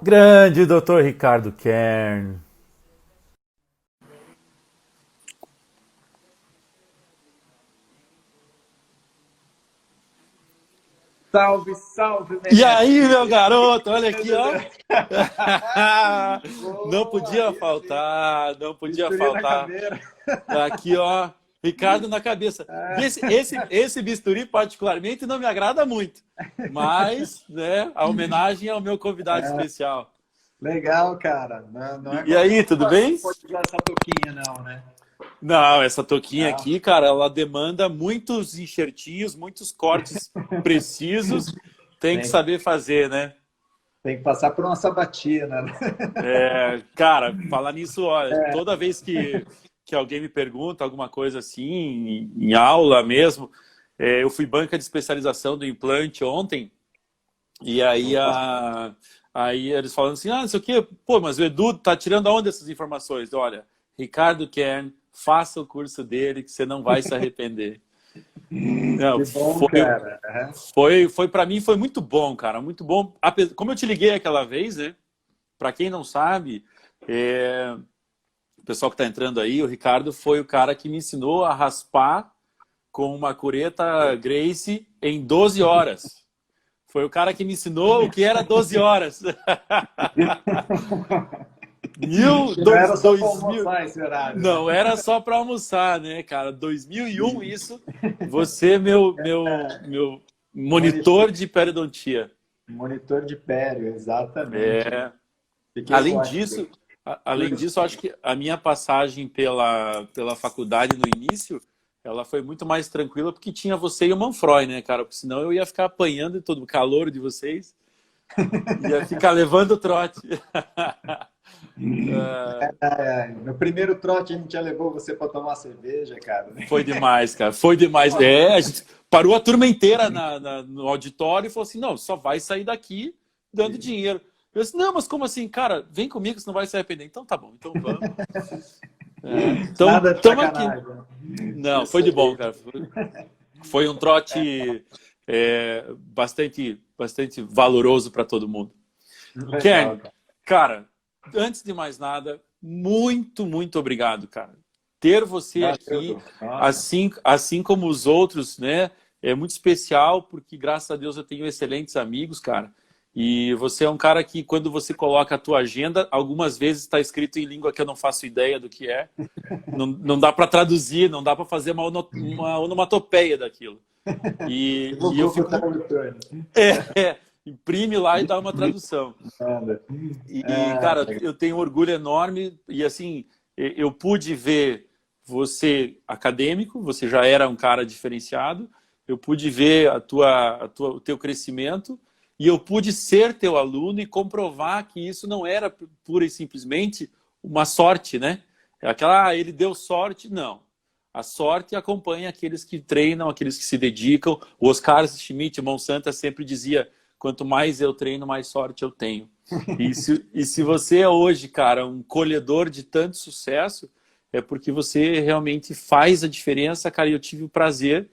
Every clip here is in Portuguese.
Grande doutor Ricardo Kern. Salve, salve, E aí, meu mestre! garoto, olha aqui, ó. Não Boa, podia aí sim, faltar, não podia bisturi na faltar. caveira. Aqui, ó, Ricardo na cabeça. Esse bisturi particularmente não me agrada muito, mas, né, a homenagem é ao meu convidado especial. Legal, cara. Não é E qualquer aí, um que tudo bem? pode usar essa touquinha, não, né? Não, essa touquinha Não, aqui, cara, ela demanda muitos enxertinhos, muitos cortes precisos. Tem que tem, saber fazer, né? tem que passar por uma sabatina, né? É, cara, falar nisso, ó, toda vez que alguém me pergunta alguma coisa assim, em aula mesmo, eu fui banca de especialização do implante ontem, e aí, Opa. aí eles falando assim, não sei o quê, pô, mas o Edu tá tirando aonde essas informações? Olha, Ricardo Kern, faça o curso dele que você não vai se arrepender. Não, Que bom, cara. Aham. foi para mim foi muito bom, cara, muito bom. Como eu te liguei aquela vez, né? Para quem não sabe, o pessoal que está entrando aí, o Ricardo foi o cara que me ensinou a raspar com uma cureta Grace em 12 horas. Foi o cara que me ensinou o que era 12 horas. Mil, Não era só para dois mil. almoçar esse horário, né? Não era só para almoçar, né, cara? 2001 isso. Você, meu Monitor, monitor de periodontia. monitor de pério, exatamente. É, Fiquei além gótico. disso, além disso, acho que a minha passagem pela faculdade no início, ela foi muito mais tranquila porque tinha você e o Manfroy, né, cara? Porque senão eu ia ficar apanhando de todo o calor de vocês, ia ficar levando trote. No primeiro trote a gente já levou você para tomar cerveja, cara. Foi demais, cara, foi demais. A gente parou a turma inteira no auditório e falou assim, não, só vai sair daqui dando dinheiro. Eu disse, não, mas como assim? Cara, vem comigo, você não vai se arrepender. Então tá bom, então vamos. Então, Nada de estamos aqui. sacanagem, né? Não, foi Isso de aí. bom, cara. Foi um trote bastante valoroso para todo mundo. Legal, Kern, cara. cara, antes de mais nada, muito obrigado, cara. Ter você Valeu, aqui, Du. Nossa. assim como os outros, né? É muito especial porque, graças a Deus, eu tenho excelentes amigos, cara. E você é um cara que, quando você coloca a tua agenda, algumas vezes está escrito em língua que eu não faço ideia do que é. Não dá para traduzir, não dá para fazer uma onomatopeia daquilo. E No eu Google fico muito. Tradutor. Imprime lá e dá uma tradução. Nada. Cara, Legal. eu tenho um orgulho enorme e assim, eu pude ver você acadêmico, você já era um cara diferenciado, eu pude ver o teu crescimento e eu pude ser teu aluno e comprovar que isso não era pura e simplesmente uma sorte, né? É aquela, ele deu sorte, não. A sorte acompanha aqueles que treinam, aqueles que se dedicam. O Oscar Schmidt, Monsanto, sempre dizia, quanto mais eu treino, mais sorte eu tenho. E se você é hoje, cara, um colhedor de tanto sucesso, é porque você realmente faz a diferença, cara. E eu tive o prazer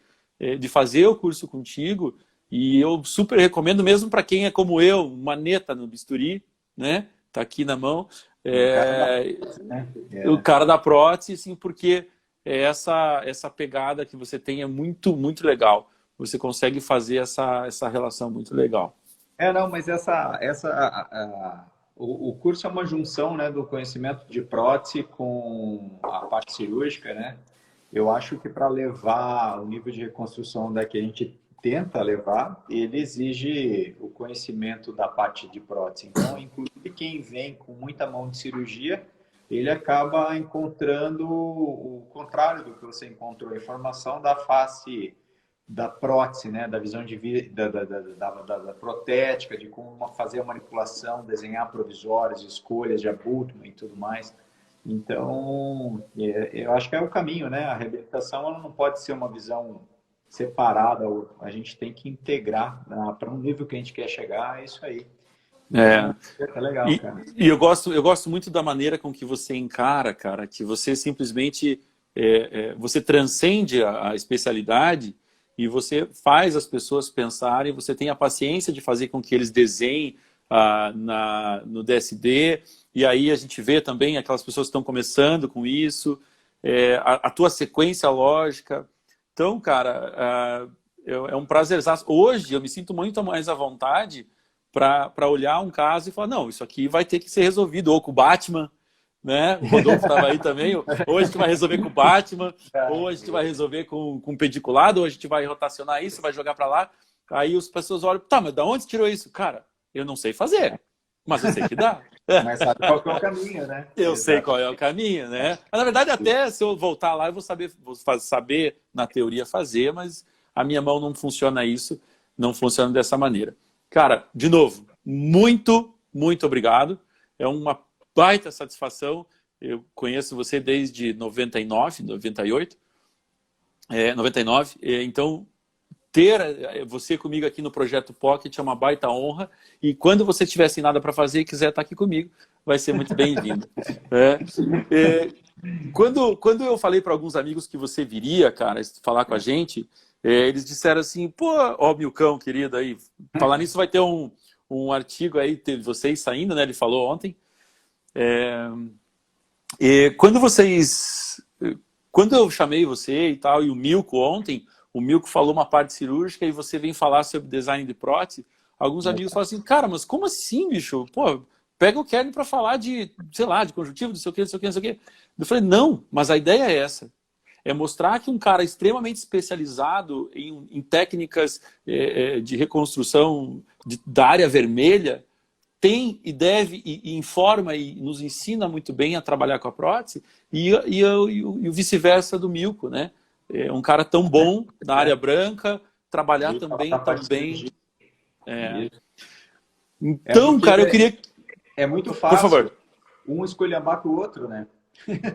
de fazer o curso contigo e eu super recomendo, mesmo para quem é como eu, maneta no bisturi, né? Tá aqui na mão. O cara da É, né? o É. cara da prótese, sim, porque essa pegada que você tem é muito legal. Você consegue fazer essa relação muito legal. Não, mas o curso é uma junção, né, do conhecimento de prótese com a parte cirúrgica, né? Eu acho que para levar o nível de reconstrução da que a gente tenta levar, ele exige o conhecimento da parte de prótese. Então, inclusive quem vem com muita mão de cirurgia, ele acaba encontrando o contrário do que você encontrou, a informação da face da prótese, né? Da visão de da protética, de como fazer a manipulação, desenhar provisórios, escolhas de abutment e tudo mais. Então, eu acho que é o caminho, né? A reabilitação ela não pode ser uma visão separada, a gente tem que integrar, né? Para um nível que a gente quer chegar, é isso aí. É, Então, é legal, E, cara. e eu gosto muito da maneira com que você encara, cara, que você simplesmente você transcende a especialidade e você faz as pessoas pensarem, você tem a paciência de fazer com que eles desenhem no DSD, e aí a gente vê também aquelas pessoas que estão começando com isso, a tua sequência lógica. Então, cara, é um prazerzaço. Hoje eu me sinto muito mais à vontade para olhar um caso e falar, não, isso aqui vai ter que ser resolvido, ou com o Batman, né? O Rodolfo estava aí também, ou a gente vai resolver com o Batman, ou a gente vai resolver com o pediculado, ou a gente vai rotacionar isso, vai jogar para lá. Aí as pessoas olham, tá, mas de onde você tirou isso? Cara, eu não sei fazer, mas eu sei que dá. Mas sabe qual que é o caminho, né? Eu sei qual é o caminho, né? Mas, na verdade, até se eu voltar lá, eu vou saber na teoria fazer, mas a minha mão não funciona isso, não funciona dessa maneira. Cara, de novo, muito, muito obrigado. É uma baita satisfação. Eu conheço você desde 99, 98, 99. Então, ter você comigo aqui no Projeto Pocket é uma baita honra. E quando você tiver sem nada para fazer e quiser estar aqui comigo, vai ser muito bem-vindo. Quando eu falei para alguns amigos que você viria, cara, falar com a gente, eles disseram assim, pô, ó, Milcão, querido, aí, falar nisso vai ter um artigo aí de vocês saindo, né? Ele falou ontem. Quando eu chamei você e tal, e o Milko ontem, o Milko falou uma parte cirúrgica e você vem falar sobre design de prótese, alguns amigos falam assim, cara, mas como assim, bicho? Pô, pega o Kern para falar de, sei lá, de conjuntivo, não sei o quê, não sei o quê, não sei o quê. Eu falei, não, mas a ideia é essa. É mostrar que um cara extremamente especializado em técnicas de reconstrução da área vermelha tem e deve e informa e nos ensina muito bem a trabalhar com a prótese e o vice-versa do Milko, né? É um cara tão bom na área branca, trabalhar também tão bem. Então, cara, eu queria... É muito fácil. Por favor. Um esculhambar com o outro, né?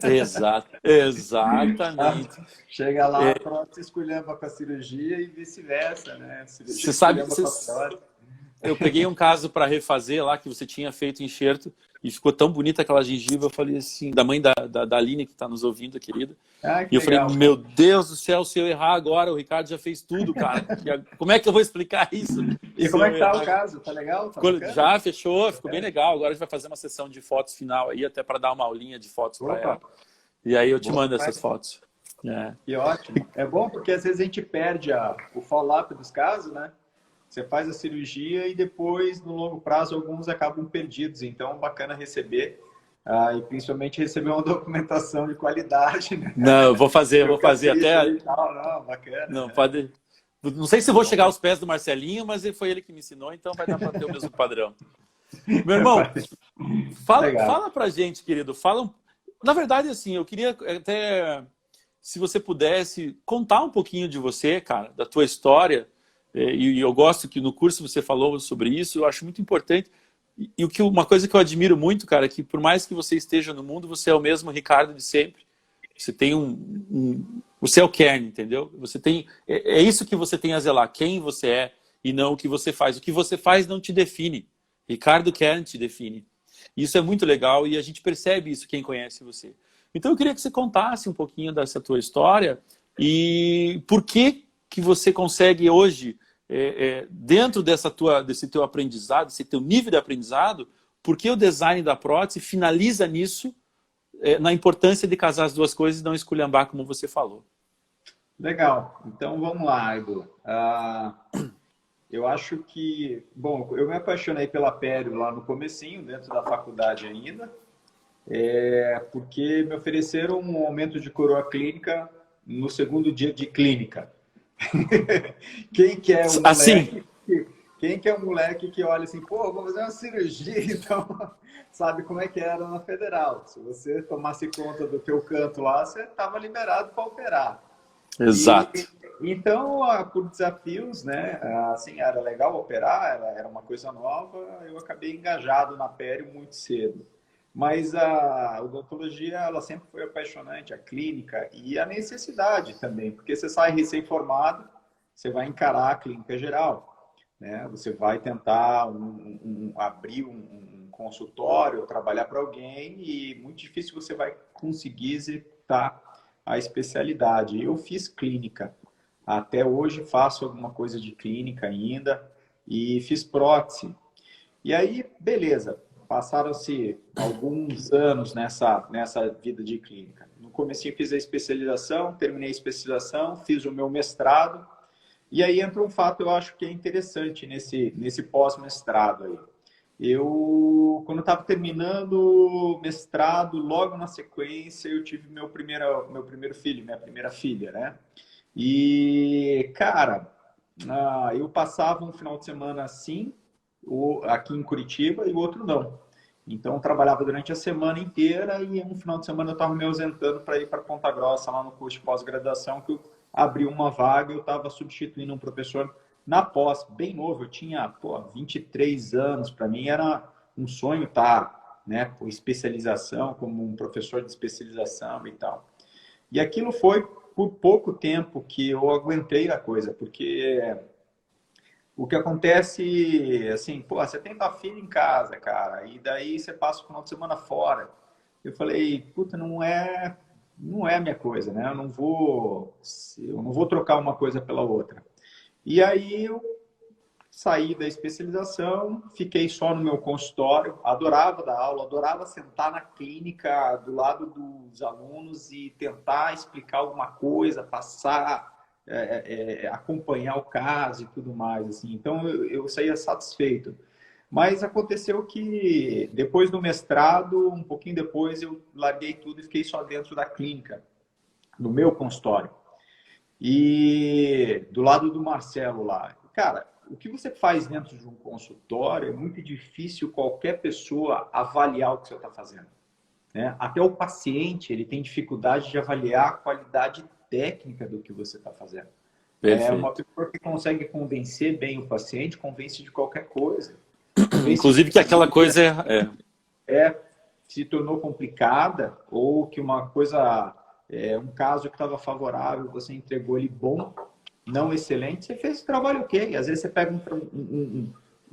Exatamente. Chega lá, a prótese esculhamba com a cirurgia e vice-versa, né? Você sabe, eu peguei um caso para refazer lá, que você tinha feito enxerto, e ficou tão bonita aquela gengiva, eu falei assim, da mãe da Aline, que está nos ouvindo, querida. E eu falei, meu Deus do céu, se eu errar agora, o Ricardo já fez tudo, cara. Como é que eu vou explicar isso? E como é que tá o caso? Tá legal? Tá já fechou, ficou bem legal. Agora a gente vai fazer uma sessão de fotos final aí, até para dar uma aulinha de fotos para ela. E aí eu te mando essas fotos. Que ótimo. É bom porque às vezes a gente perde o follow-up dos casos, né? Você faz a cirurgia e depois, no longo prazo, alguns acabam perdidos. Então, bacana receber, e principalmente receber uma documentação de qualidade. Né? Não, eu vou fazer até... Não, bacana. Não, pode... Não sei se vou chegar aos pés do Marcelinho, mas foi ele que me ensinou, então vai dar para ter o mesmo padrão. Meu irmão, fala pra gente, querido. Na verdade, assim, eu queria até, se você pudesse, contar um pouquinho de você, cara, da tua história. E eu gosto que no curso você falou sobre isso, eu acho muito importante. E uma coisa que eu admiro muito, cara, é que por mais que você esteja no mundo, você é o mesmo Ricardo de sempre. Você tem você é o Kern, entendeu? Você tem, é isso que você tem a zelar, quem você é e não o que você faz. O que você faz não te define. Ricardo Kern te define. Isso é muito legal e a gente percebe isso, quem conhece você. Então eu queria que você contasse um pouquinho dessa tua história e por que você consegue hoje, dentro desse teu aprendizado, desse teu nível de aprendizado, por que o design da prótese finaliza nisso, na importância de casar as duas coisas e não esculhambar, como você falou. Legal. Então, vamos lá, Edu. Eu acho que... Bom, eu me apaixonei pela pério lá no comecinho, dentro da faculdade ainda, porque me ofereceram um aumento de coroa clínica no segundo dia de clínica. Quem que é um moleque, assim? Quem que é um moleque que olha assim, pô, vou fazer uma cirurgia, então sabe como é que era na federal. Se você tomasse conta do teu canto lá, você estava liberado para operar. Exato. Então, por desafios, né, assim, era legal operar, era uma coisa nova, eu acabei engajado na pério muito cedo. Mas a odontologia, ela sempre foi apaixonante, a clínica e a necessidade também, porque você sai recém-formado, você vai encarar a clínica geral, né? Você vai tentar abrir um consultório, trabalhar para alguém e muito difícil você vai conseguir executar a especialidade. Eu fiz clínica, até hoje faço alguma coisa de clínica ainda e fiz prótese. E aí, beleza, passaram-se alguns anos nessa vida de clínica. No comecinho fiz a especialização, terminei a especialização, fiz o meu mestrado, e aí entra um fato eu acho que é interessante nesse pós-mestrado aí. Quando estava terminando o mestrado, logo na sequência, eu tive meu primeiro filho, minha primeira filha, né? E, cara, eu passava um final de semana assim, aqui em Curitiba, e o outro não. Então, eu trabalhava durante a semana inteira e um final de semana eu estava me ausentando para ir para Ponta Grossa, lá no curso de pós-graduação, que eu abri uma vaga e eu estava substituindo um professor na pós, bem novo. Eu tinha, 23 anos. Para mim era um sonho estar, né, com especialização, como um professor de especialização e tal. E aquilo foi por pouco tempo que eu aguentei a coisa, porque o que acontece, assim, você tem tua filha em casa, cara, e daí você passa o final de semana fora. Eu falei, puta, não é a minha coisa, né? Eu não vou trocar uma coisa pela outra. E aí eu saí da especialização, fiquei só no meu consultório, adorava dar aula, adorava sentar na clínica do lado dos alunos e tentar explicar alguma coisa, passar, acompanhar o caso e tudo mais. Assim. Então eu saía satisfeito. Mas aconteceu que depois do mestrado, um pouquinho depois, eu larguei tudo e fiquei só dentro da clínica, no meu consultório. E do lado do Marcelo lá. Cara, o que você faz dentro de um consultório é muito difícil qualquer pessoa avaliar o que você está fazendo. Né? Até o paciente ele tem dificuldade de avaliar a qualidade técnica do que você está fazendo. Perfeito. É uma pessoa que consegue convencer bem o paciente, convence de qualquer coisa. Inclusive que aquela coisa se tornou complicada ou que uma coisa, um caso que estava favorável, você entregou ele bom, não excelente, você fez o trabalho ok. Às vezes você pega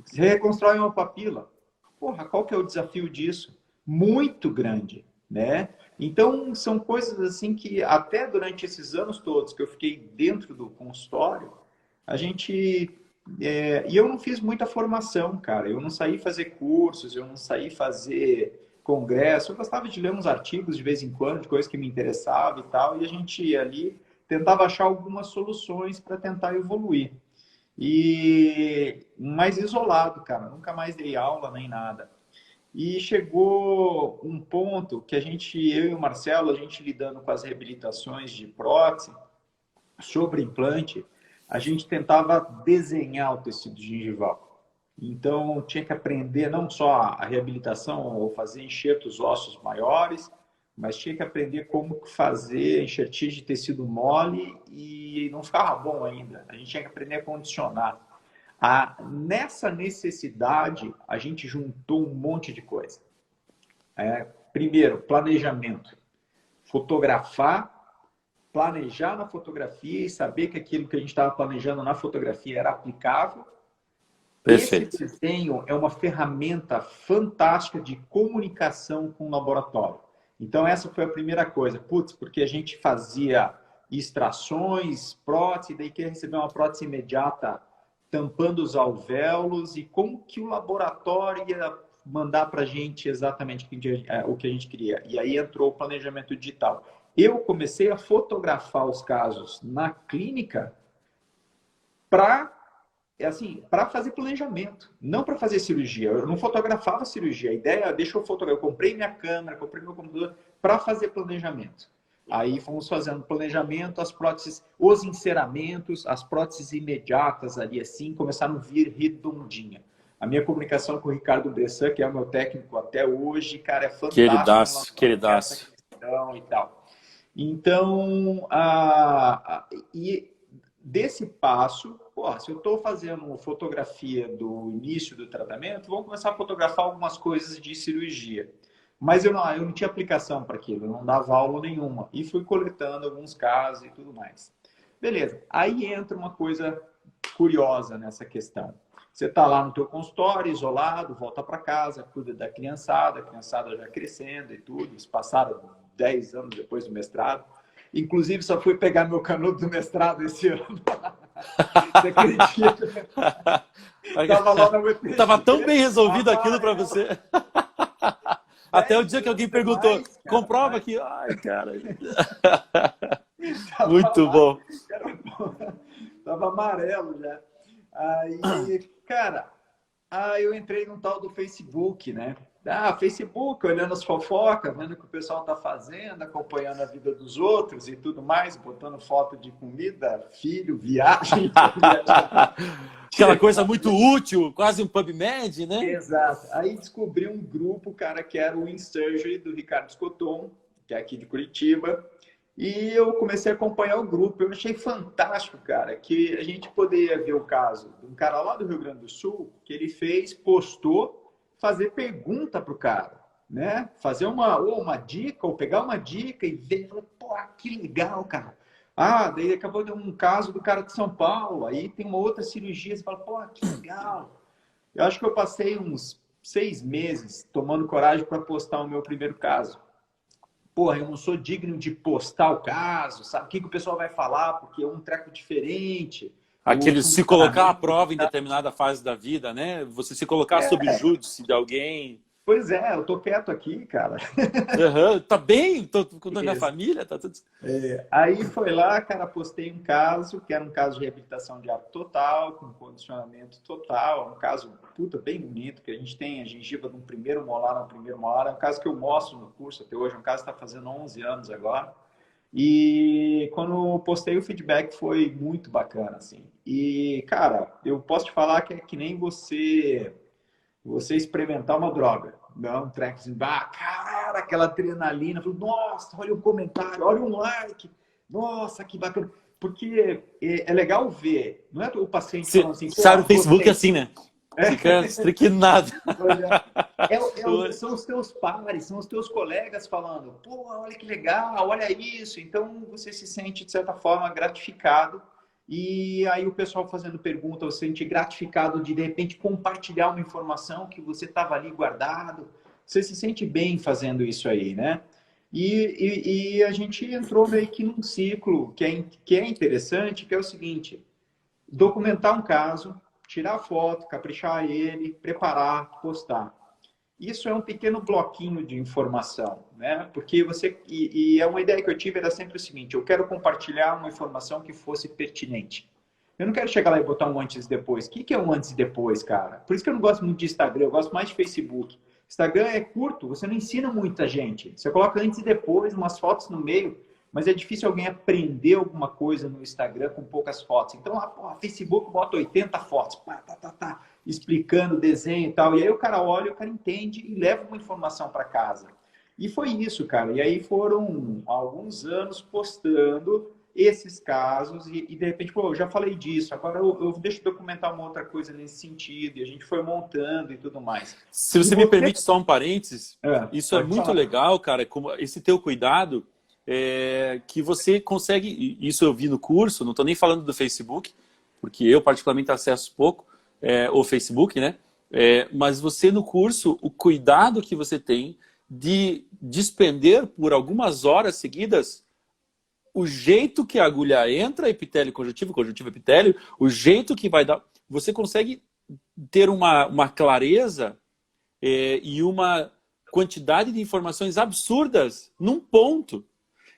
você reconstrói uma papila. Porra, qual que é o desafio disso? Muito grande, né? Então, são coisas assim que até durante esses anos todos que eu fiquei dentro do consultório, a gente... e eu não fiz muita formação, cara. Eu não saí fazer cursos, eu não saí fazer congresso. Eu gostava de ler uns artigos de vez em quando, de coisas que me interessavam e tal, e a gente ia ali, tentava achar algumas soluções para tentar evoluir. E mais isolado, cara. Nunca mais dei aula nem nada. E chegou um ponto que eu e o Marcelo, a gente lidando com as reabilitações de prótese, sobre implante, a gente tentava desenhar o tecido gengival. Então, tinha que aprender não só a reabilitação ou fazer enxertos ósseos maiores, mas tinha que aprender como fazer enxertia de tecido mole e não ficava bom ainda. A gente tinha que aprender a condicionar. Nessa necessidade, a gente juntou um monte de coisa. Primeiro, planejamento. Fotografar, planejar na fotografia e saber que aquilo que a gente estava planejando na fotografia era aplicável. Perfeito. Esse desenho é uma ferramenta fantástica de comunicação com o laboratório. Então, essa foi a primeira coisa. Porque a gente fazia extrações, prótese, daí queria receber uma prótese imediata tampando os alvéolos e como que o laboratório ia mandar para a gente exatamente o que a gente queria. E aí entrou o planejamento digital. Eu comecei a fotografar os casos na clínica para fazer planejamento, não para fazer cirurgia. Eu não fotografava cirurgia. A ideia, deixa eu fotografar. Eu comprei minha câmera, comprei meu computador para fazer planejamento. Aí fomos fazendo planejamento, as próteses, os enceramentos, as próteses imediatas ali assim, começaram a vir redondinha. A minha comunicação com o Ricardo Bressan, que é o meu técnico até hoje, cara, é fantástico. Queridaço. E tal. Então, e desse passo, se eu estou fazendo fotografia do início do tratamento, vamos começar a fotografar algumas coisas de cirurgia. Mas eu não tinha aplicação para aquilo, eu não dava aula nenhuma. E fui coletando alguns casos e tudo mais. Beleza. Aí entra uma coisa curiosa nessa questão. Você está lá no teu consultório, isolado, volta para casa, cuida da criançada, a criançada já crescendo e tudo. Isso passaram 10 anos depois do mestrado. Inclusive, só fui pegar meu canudo do mestrado esse ano. Você acredita? Tava lá no UTG. Tava tão bem resolvido aquilo para amarelo. você. Até o 10 dia que alguém anos a perguntou, mais, cara, comprova mas aqui. Ai, cara. tava Muito lá, bom. tava amarelo já. Aí, cara, eu entrei num tal do Facebook, né? Facebook, olhando as fofocas, vendo o que o pessoal tá fazendo, acompanhando a vida dos outros e tudo mais, botando foto de comida, filho, viagem, Aquela coisa muito útil, quase um PubMed, né? Exato. Aí descobri um grupo, cara, que era o InSurgery do Ricardo Scotton, que é aqui de Curitiba. E eu comecei a acompanhar o grupo. Eu achei fantástico, cara, que a gente poderia ver o caso de um cara lá do Rio Grande do Sul que ele fez, postou, fazer pergunta pro cara, né? Fazer uma dica, ou pegar uma dica e ver, pô, que legal, cara. Daí acabou de um caso do cara de São Paulo, aí tem uma outra cirurgia, você fala, pô, que legal. Eu acho que eu passei uns 6 meses tomando coragem para postar o meu primeiro caso. Porra, eu não sou digno de postar o caso, sabe? O que o pessoal vai falar, porque é um treco diferente. O Aquele se colocar à funcionamento. prova em determinada fase da vida, né? Você se colocar sob júdice de alguém. Pois é, eu tô quieto aqui, cara. Uhum, tá bem, tô com a minha família, tá tudo. Aí foi lá, cara, postei um caso, que era um caso de reabilitação de hábito total, com condicionamento total, um caso, puta, bem bonito, que a gente tem a gengiva de um primeiro molar, é um caso que eu mostro no curso até hoje, um caso que está fazendo 11 anos agora. E quando eu postei o feedback foi muito bacana, assim. E, cara, eu posso te falar que é que nem você experimentar uma droga. Não, um trackzinho, cara, aquela adrenalina. Nossa, olha o comentário, olha um like. Nossa, que bacana. Porque é legal ver, não é o paciente falando assim, pô, Sabe, o Facebook é gostei. assim, né? Fica estriquinado. São os teus pares, são os teus colegas falando, pô, olha que legal, olha isso. Então você se sente, de certa forma, gratificado. E aí o pessoal fazendo pergunta, você se sente gratificado de repente compartilhar uma informação que você estava ali guardado. Você se sente bem fazendo isso aí, né? E a gente entrou meio que num ciclo que é interessante, que é o seguinte: documentar um caso, tirar foto, caprichar ele, preparar, postar. Isso é um pequeno bloquinho de informação, né? Porque é uma ideia que eu tive era sempre o seguinte: eu quero compartilhar uma informação que fosse pertinente. Eu não quero chegar lá e botar um antes e depois. O que é um antes e depois, cara? Por isso que eu não gosto muito de Instagram, eu gosto mais de Facebook. Instagram é curto, você não ensina muita gente. Você coloca antes e depois, umas fotos no meio, mas é difícil alguém aprender alguma coisa no Instagram com poucas fotos. Então, Facebook bota 80 fotos, explicando o desenho e tal. E aí o cara olha, o cara entende e leva uma informação para casa. E foi isso, cara. E aí foram alguns anos postando esses casos e de repente, pô, eu já falei disso, agora eu deixo eu documentar uma outra coisa nesse sentido, e a gente foi montando e tudo mais. Se E você me permite só um parênteses, isso é pode muito falar. legal, cara, como esse teu cuidado, que você consegue, isso eu vi no curso, não estou nem falando do Facebook, porque eu particularmente acesso pouco o Facebook, né? Mas você no curso, o cuidado que você tem de despender por algumas horas seguidas o jeito que a agulha entra, epitélio conjuntivo, conjuntivo epitélio, o jeito que vai dar, você consegue ter uma clareza e uma quantidade de informações absurdas num ponto.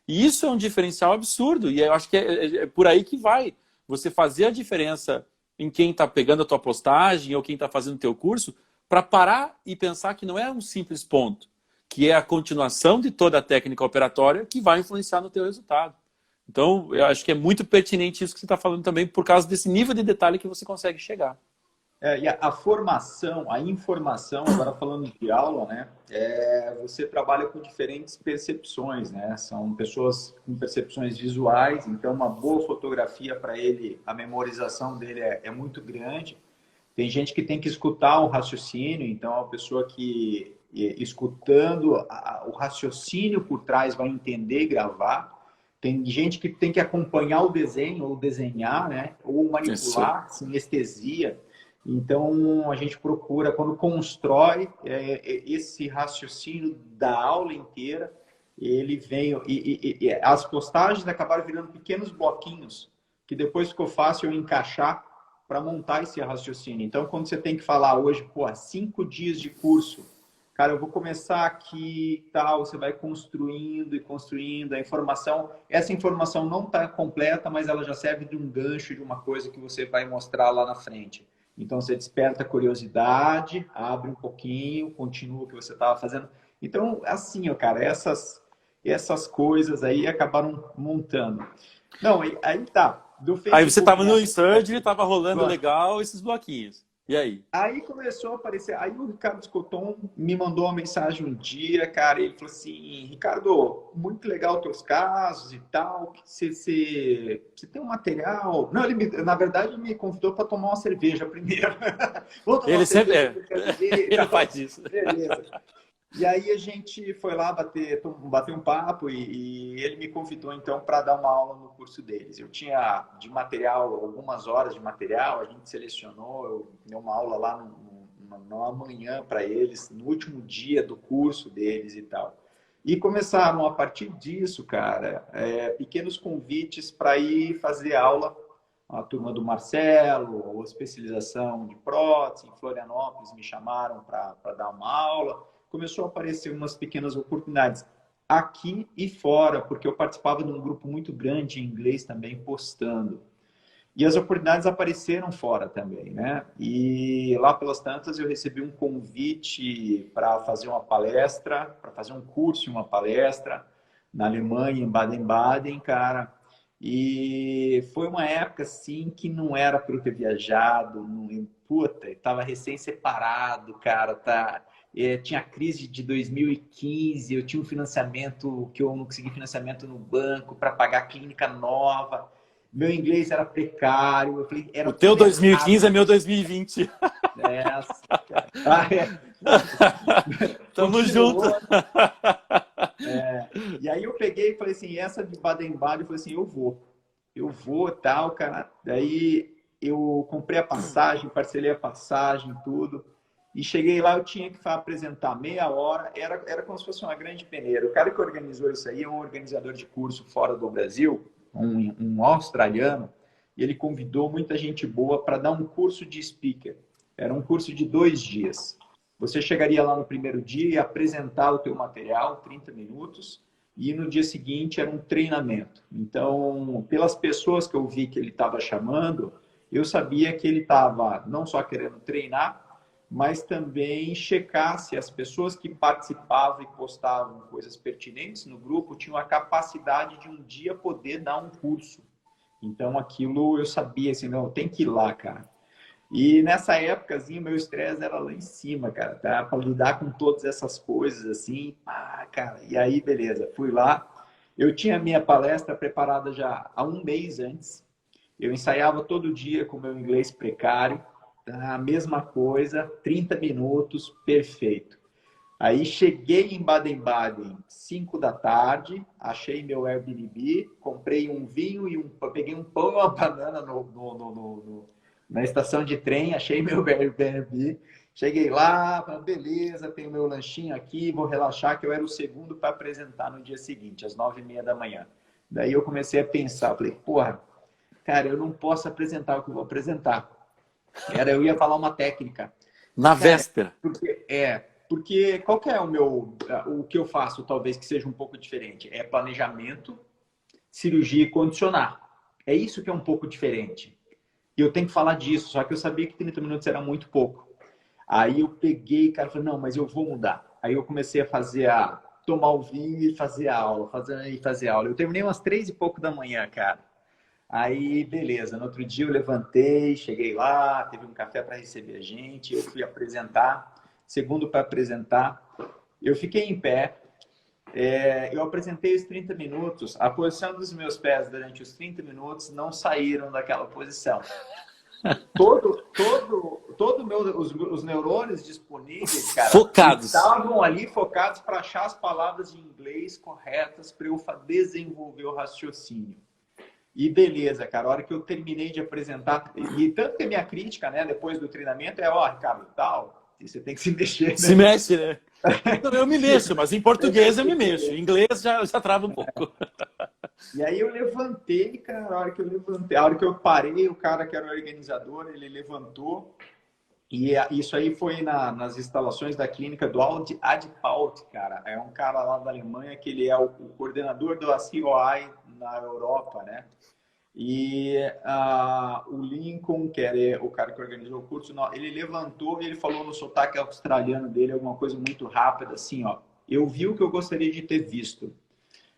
E isso é um diferencial absurdo. E eu acho que é por aí que vai. Você fazer a diferença em quem está pegando a tua postagem ou quem está fazendo o teu curso, para parar e pensar que não é um simples ponto, que é a continuação de toda a técnica operatória que vai influenciar no teu resultado. Então, eu acho que é muito pertinente isso que você está falando também, por causa desse nível de detalhe que você consegue chegar. E a formação, a informação, agora falando de aula, né? Você trabalha com diferentes percepções, né? São pessoas com percepções visuais, então uma boa fotografia para ele, a memorização dele é muito grande. Tem gente que tem que escutar o raciocínio, então a pessoa que escutando o raciocínio por trás vai entender e gravar. Tem gente que tem que acompanhar o desenho ou desenhar, né? Ou manipular, sinestesia. Então, a gente procura, quando constrói esse raciocínio da aula inteira, ele vem... as postagens acabaram virando pequenos bloquinhos que depois ficou fácil eu encaixar para montar esse raciocínio. Então, quando você tem que falar hoje, pô, 5 dias de curso, cara, eu vou começar aqui, tal, você vai construindo e construindo a informação. Essa informação não está completa, mas ela já serve de um gancho, de uma coisa que você vai mostrar lá na frente. Então, você desperta a curiosidade, abre um pouquinho, continua o que você estava fazendo. Então, assim, ó, cara, essas coisas aí acabaram montando. Não, aí tá. Do Aí você Facebook, estava no Insurge, estava rolando né? legal esses bloquinhos. E aí? Aí começou a aparecer. Aí o Ricardo Escoton me mandou uma mensagem um dia, cara. Ele falou assim: Ricardo, muito legal teus casos e tal. Você tem um material? Não, na verdade, me convidou para tomar uma cerveja primeiro. Vamos tomar uma Ele sempre cerveja, é. eu quero ver e Ele tal. faz isso. Beleza. E aí a gente foi lá bater um papo e ele me convidou então para dar uma aula no curso deles. Eu tinha de material, algumas horas de material, a gente selecionou, eu dei uma aula lá numa manhã para eles, no último dia do curso deles e tal. E começaram a partir disso, cara, pequenos convites para ir fazer aula. A turma do Marcelo, a especialização de prótese, em Florianópolis me chamaram para dar uma aula. Começou a aparecer umas pequenas oportunidades aqui e fora, porque eu participava de um grupo muito grande em inglês também postando. E as oportunidades apareceram fora também, né? E lá pelas tantas eu recebi um convite para fazer uma palestra, para fazer um curso e uma palestra na Alemanha, em Baden-Baden, cara. E foi uma época assim que não era para eu ter viajado, não, puta, estava recém-separado, cara, tá? Tinha a crise de 2015, eu tinha um financiamento que eu não consegui financiamento no banco para pagar a clínica nova. Meu inglês era precário, eu falei, era O teu tudo 2015 é errado. meu 2020. Essa, cara. Tamo junto. Continuou. E aí eu peguei e falei assim, essa de Baden-Baden, eu falei assim, eu vou, tal, cara. Daí eu comprei a passagem, parcelei a passagem, tudo. E cheguei lá, eu tinha que apresentar meia hora, era como se fosse uma grande peneira. O cara que organizou isso aí é um organizador de curso fora do Brasil, um australiano, e ele convidou muita gente boa para dar um curso de speaker. Era um curso de 2 dias. Você chegaria lá no primeiro dia e apresentar o teu material, 30 minutos, e no dia seguinte era um treinamento. Então, pelas pessoas que eu vi que ele estava chamando, eu sabia que ele estava não só querendo treinar, mas também checar se as pessoas que participavam e postavam coisas pertinentes no grupo tinham a capacidade de um dia poder dar um curso. Então, aquilo eu sabia, assim, não, tem que ir lá, cara. E nessa época, assim, o meu estresse era lá em cima, cara, tá? Para lidar com todas essas coisas, assim, cara. E aí, beleza, fui lá. Eu tinha a minha palestra preparada já há um mês antes. Eu ensaiava todo dia com o meu inglês precário, tá? A mesma coisa, 30 minutos, perfeito. Aí cheguei em Baden-Baden, 5 da tarde, achei meu Airbnb, comprei um vinho e peguei um pão e uma banana na estação de trem, achei meu Airbnb, cheguei lá, beleza, tenho meu lanchinho aqui, vou relaxar, que eu era o segundo para apresentar no dia seguinte, às 9h30 da manhã. Daí eu comecei a pensar, falei, porra, cara, eu não posso apresentar o que eu vou apresentar. Eu ia falar uma técnica. Na Cara, véspera. porque qual que é o que eu faço, talvez que seja um pouco diferente? É planejamento, cirurgia e condicionar. É isso que é um pouco diferente. E eu tenho que falar disso, só que eu sabia que 30 minutos era muito pouco. Aí eu peguei, cara, falei, não, mas eu vou mudar. Aí eu comecei tomar o vinho e fazer a aula, fazer aula. Eu terminei umas 3 e pouco da manhã, cara. Aí, beleza. No outro dia eu levantei, cheguei lá, teve um café para receber a gente, eu fui apresentar. Segundo para apresentar, eu fiquei em pé, eu apresentei os 30 minutos, a posição dos meus pés durante os 30 minutos não saíram daquela posição. Os neurônios disponíveis, cara, Focados. estavam ali focados para achar as palavras em inglês corretas para eu desenvolver o raciocínio. E beleza, cara, a hora que eu terminei de apresentar, e tanto que a minha crítica, né, depois do treinamento Ricardo, tal, você tem que se mexer, né? Se mexe, né? Eu me mexo, mas em português eu me mexo. Em inglês já trava um pouco. E aí eu levantei, cara, a hora que eu levantei, a hora que eu parei, o cara que era o organizador, ele levantou. E isso aí foi nas instalações da clínica do Adipalt, cara. É um cara lá da Alemanha que ele é o coordenador do COI na Europa, né? E o Lincoln, que era o cara que organizou o curso, ele levantou e ele falou no sotaque australiano dele alguma coisa muito rápida, assim, ó. Eu vi o que eu gostaria de ter visto.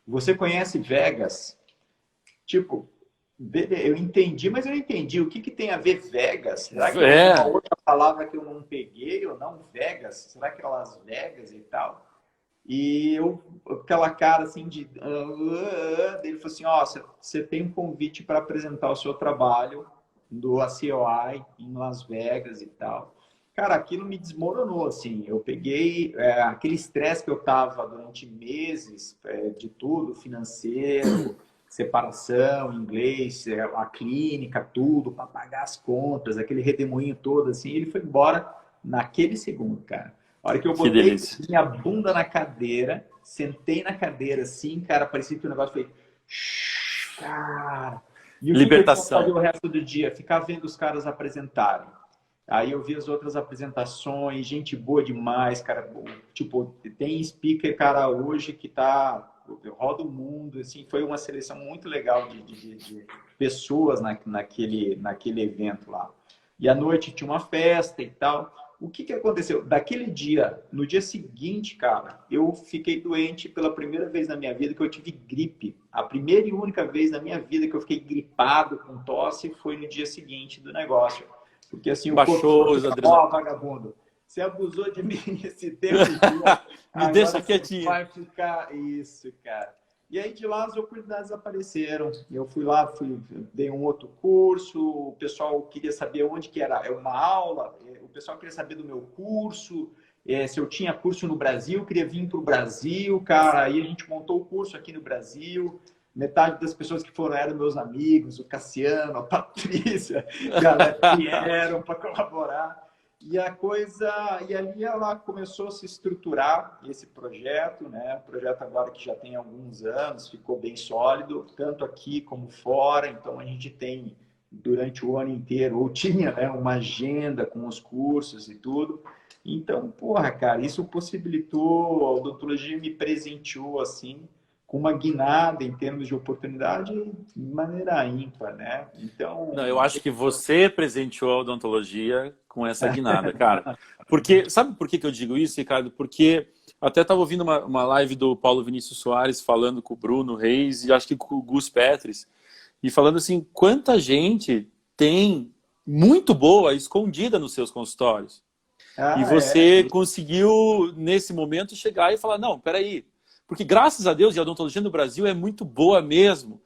Você conhece Vegas? Tipo, eu entendi, mas eu não entendi. O que tem a ver Vegas? Será que é uma outra palavra que eu não peguei ou não? Vegas? Será que é Las Vegas e tal? E eu, aquela cara assim de... ele falou assim, ó, você tem um convite para apresentar o seu trabalho do ACOI em Las Vegas e tal. Cara, aquilo me desmoronou, assim. Eu peguei aquele estresse que eu tava durante meses de tudo, financeiro, separação, inglês, a clínica, tudo, para pagar as contas, aquele redemoinho todo, assim. Ele foi embora naquele segundo, cara. A hora que eu botei minha bunda na cadeira, sentei na cadeira assim, cara, parecia que o negócio foi... Cara... E o libertação. que eu fazer o resto do dia? Ficar vendo os caras apresentarem. Aí eu vi as outras apresentações, gente boa demais, cara. Tipo, tem speaker, cara, hoje que tá... roda o mundo, assim. Foi uma seleção muito legal de pessoas naquele evento lá. E à noite tinha uma festa e tal. O que aconteceu? Daquele dia, no dia seguinte, cara, eu fiquei doente pela primeira vez na minha vida, que eu tive gripe. A primeira e única vez na minha vida que eu fiquei gripado com tosse foi no dia seguinte do negócio. Porque assim, baixou os adrenalinas. Vagabundo, você abusou de mim esse tempo dia. Me deixa quietinho. Vai ficar isso, cara. E aí de lá as oportunidades apareceram. Eu fui lá, dei um outro curso, o pessoal queria saber onde que era uma aula, o pessoal queria saber do meu curso, se eu tinha curso no Brasil, queria vir para o Brasil, cara. Aí a gente montou o curso aqui no Brasil. Metade das pessoas que foram eram meus amigos, o Cassiano, a Patrícia, galera que vieram para colaborar. E ali ela começou a se estruturar esse projeto, né? O projeto agora que já tem alguns anos, ficou bem sólido, tanto aqui como fora. Então a gente tem durante o ano inteiro, ou tinha, né, uma agenda com os cursos e tudo. Então, porra, cara, isso possibilitou, a odontologia me presenteou assim, com uma guinada em termos de oportunidade de maneira ímpar, né? Então... Não, eu acho que você presenteou a odontologia com essa guinada, cara. Porque, sabe por que eu digo isso, Ricardo? Porque até estava ouvindo uma live do Paulo Vinícius Soares falando com o Bruno Reis e acho que com o Gus Petris, e falando assim, quanta gente tem muito boa escondida nos seus consultórios. E você conseguiu, nesse momento, chegar e falar, não, peraí, porque graças a Deus, e a odontologia no Brasil é muito boa mesmo.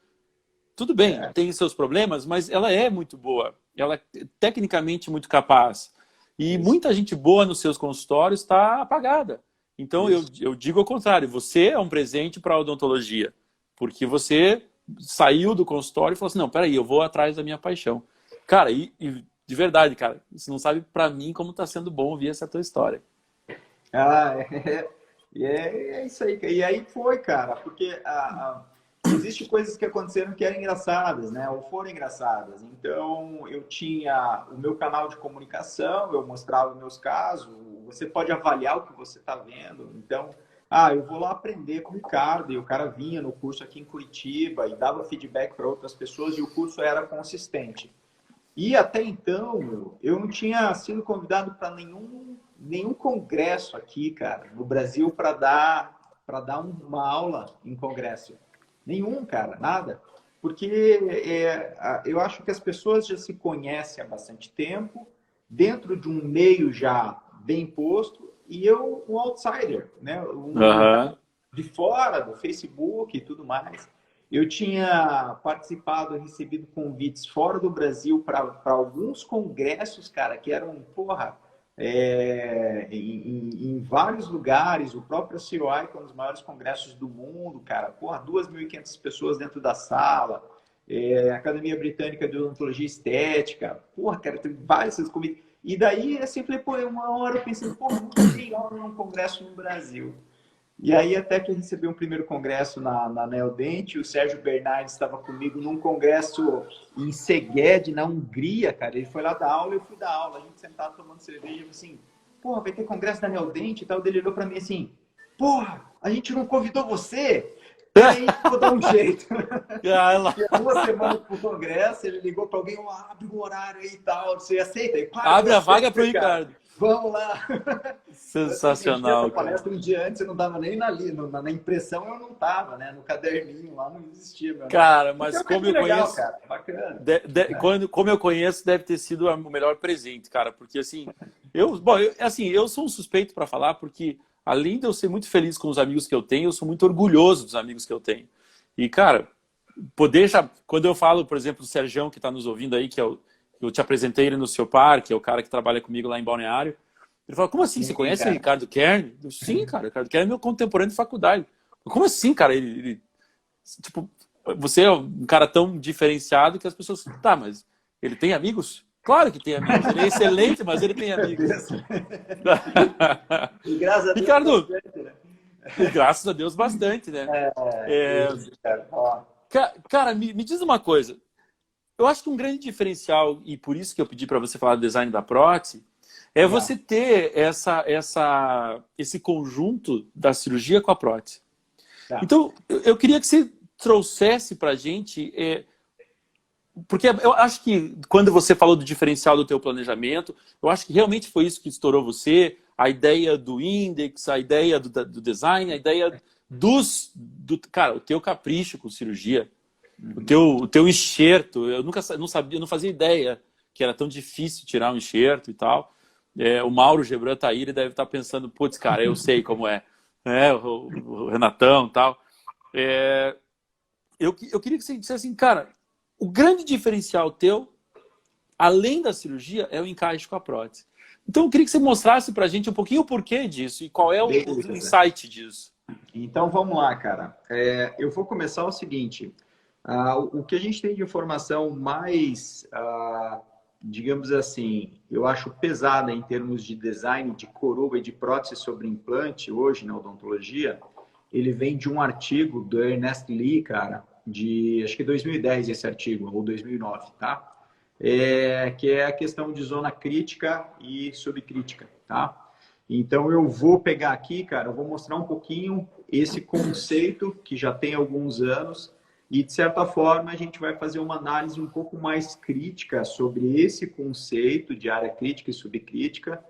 Tudo bem, tem seus problemas, mas ela é muito boa. Ela é tecnicamente muito capaz. E muita gente boa nos seus consultórios está apagada. Então, eu digo ao contrário. Você é um presente para a odontologia. Porque você saiu do consultório e falou assim, não, peraí, eu vou atrás da minha paixão. Cara, e de verdade, cara, você não sabe para mim como está sendo bom ouvir essa tua história. É isso aí. E aí foi, cara, porque existem coisas que aconteceram que eram engraçadas, né? Ou foram engraçadas. Então, eu tinha o meu canal de comunicação, eu mostrava meus casos, você pode avaliar o que você está vendo. Então, eu vou lá aprender com o Ricardo, e o cara vinha no curso aqui em Curitiba e dava feedback para outras pessoas e o curso era consistente. E até então, eu não tinha sido convidado para nenhum congresso aqui, cara, no Brasil para dar uma aula em congresso. Nenhum, cara, nada. Porque eu acho que as pessoas já se conhecem há bastante tempo, dentro de um meio já bem posto, e eu, um outsider, né? De fora do Facebook e tudo mais. Eu tinha participado e recebido convites fora do Brasil para alguns congressos, cara, que eram, porra, em vários lugares. O próprio COI, que é um dos maiores congressos do mundo, cara, porra, 2.500 pessoas dentro da sala. A Academia Britânica de Odontologia Estética, porra, cara, tem vários convites. E daí, assim, falei, pô, uma hora eu pensei, pô, nunca vi aula num congresso no Brasil. E aí até que eu recebi um primeiro congresso na Neodente, o Sérgio Bernardes estava comigo num congresso em Szeged, na Hungria, cara. Ele foi lá dar aula, eu fui dar aula. A gente sentado tomando cerveja, eu falei assim, porra, vai ter congresso da Neodente e tal. Ele olhou para mim assim, porra, a gente não convidou você? Peraí, vou dar um jeito. E há 2 semanas pro congresso, ele ligou para alguém, oh, abre um horário aí e tal, você aceita? E, Abre a vaga pro Ricardo. Vamos lá. Sensacional, essa palestra um dia antes eu não estava nem na impressão, eu não estava, né? No caderninho lá não existia. Meu cara, mas então, como eu legal, conheço, cara, bacana. como eu conheço, deve ter sido o melhor presente, cara, porque assim, eu sou um suspeito para falar, porque além de eu ser muito feliz com os amigos que eu tenho, eu sou muito orgulhoso dos amigos que eu tenho. E cara, quando eu falo, por exemplo, do Sergião que está nos ouvindo aí, que eu te apresentei ele no seu par, que é o cara que trabalha comigo lá em Balneário. Ele falou, como assim? Você conhece o Ricardo Kern? Eu, sim, cara, o Ricardo Kern é meu contemporâneo de faculdade. Como assim, cara? Tipo, você é um cara tão diferenciado que as pessoas... Tá, mas ele tem amigos? Claro que tem amigos. Ele é excelente, mas ele tem amigos. E graças a Deus, Ricardo, bastante, né? E graças a Deus bastante, né? Cara, me diz uma coisa. Eu acho que um grande diferencial, e por isso que eu pedi para você falar do design da prótese, é você ter esse conjunto da cirurgia com a prótese. Então, eu queria que você trouxesse para a gente... porque eu acho que quando você falou do diferencial do teu planejamento, eu acho que realmente foi isso que estourou você, a ideia do index, a ideia do design, a ideia cara, o teu capricho com cirurgia, o teu enxerto. Eu não sabia, eu não fazia ideia que era tão difícil tirar um enxerto e tal. O Mauro Gebran tá aí, ele deve estar pensando, putz, cara, eu sei como é. O Renatão e tal. Eu queria que você dissesse assim, cara, o grande diferencial teu, além da cirurgia, é o encaixe com a prótese. Então eu queria que você mostrasse pra gente um pouquinho o porquê disso e qual é o insight disso. Então vamos lá, cara. Eu vou começar o seguinte. O que a gente tem de informação mais, digamos assim, eu acho pesada em termos de design de coroa e de prótese sobre implante hoje na odontologia, ele vem de um artigo do Ernest Lee, cara, de acho que 2010 esse artigo, ou 2009, tá? Que é a questão de zona crítica e subcrítica, tá? Então eu vou pegar aqui, cara, eu vou mostrar um pouquinho esse conceito que já tem alguns anos e, de certa forma, a gente vai fazer uma análise um pouco mais crítica sobre esse conceito de área crítica e subcrítica,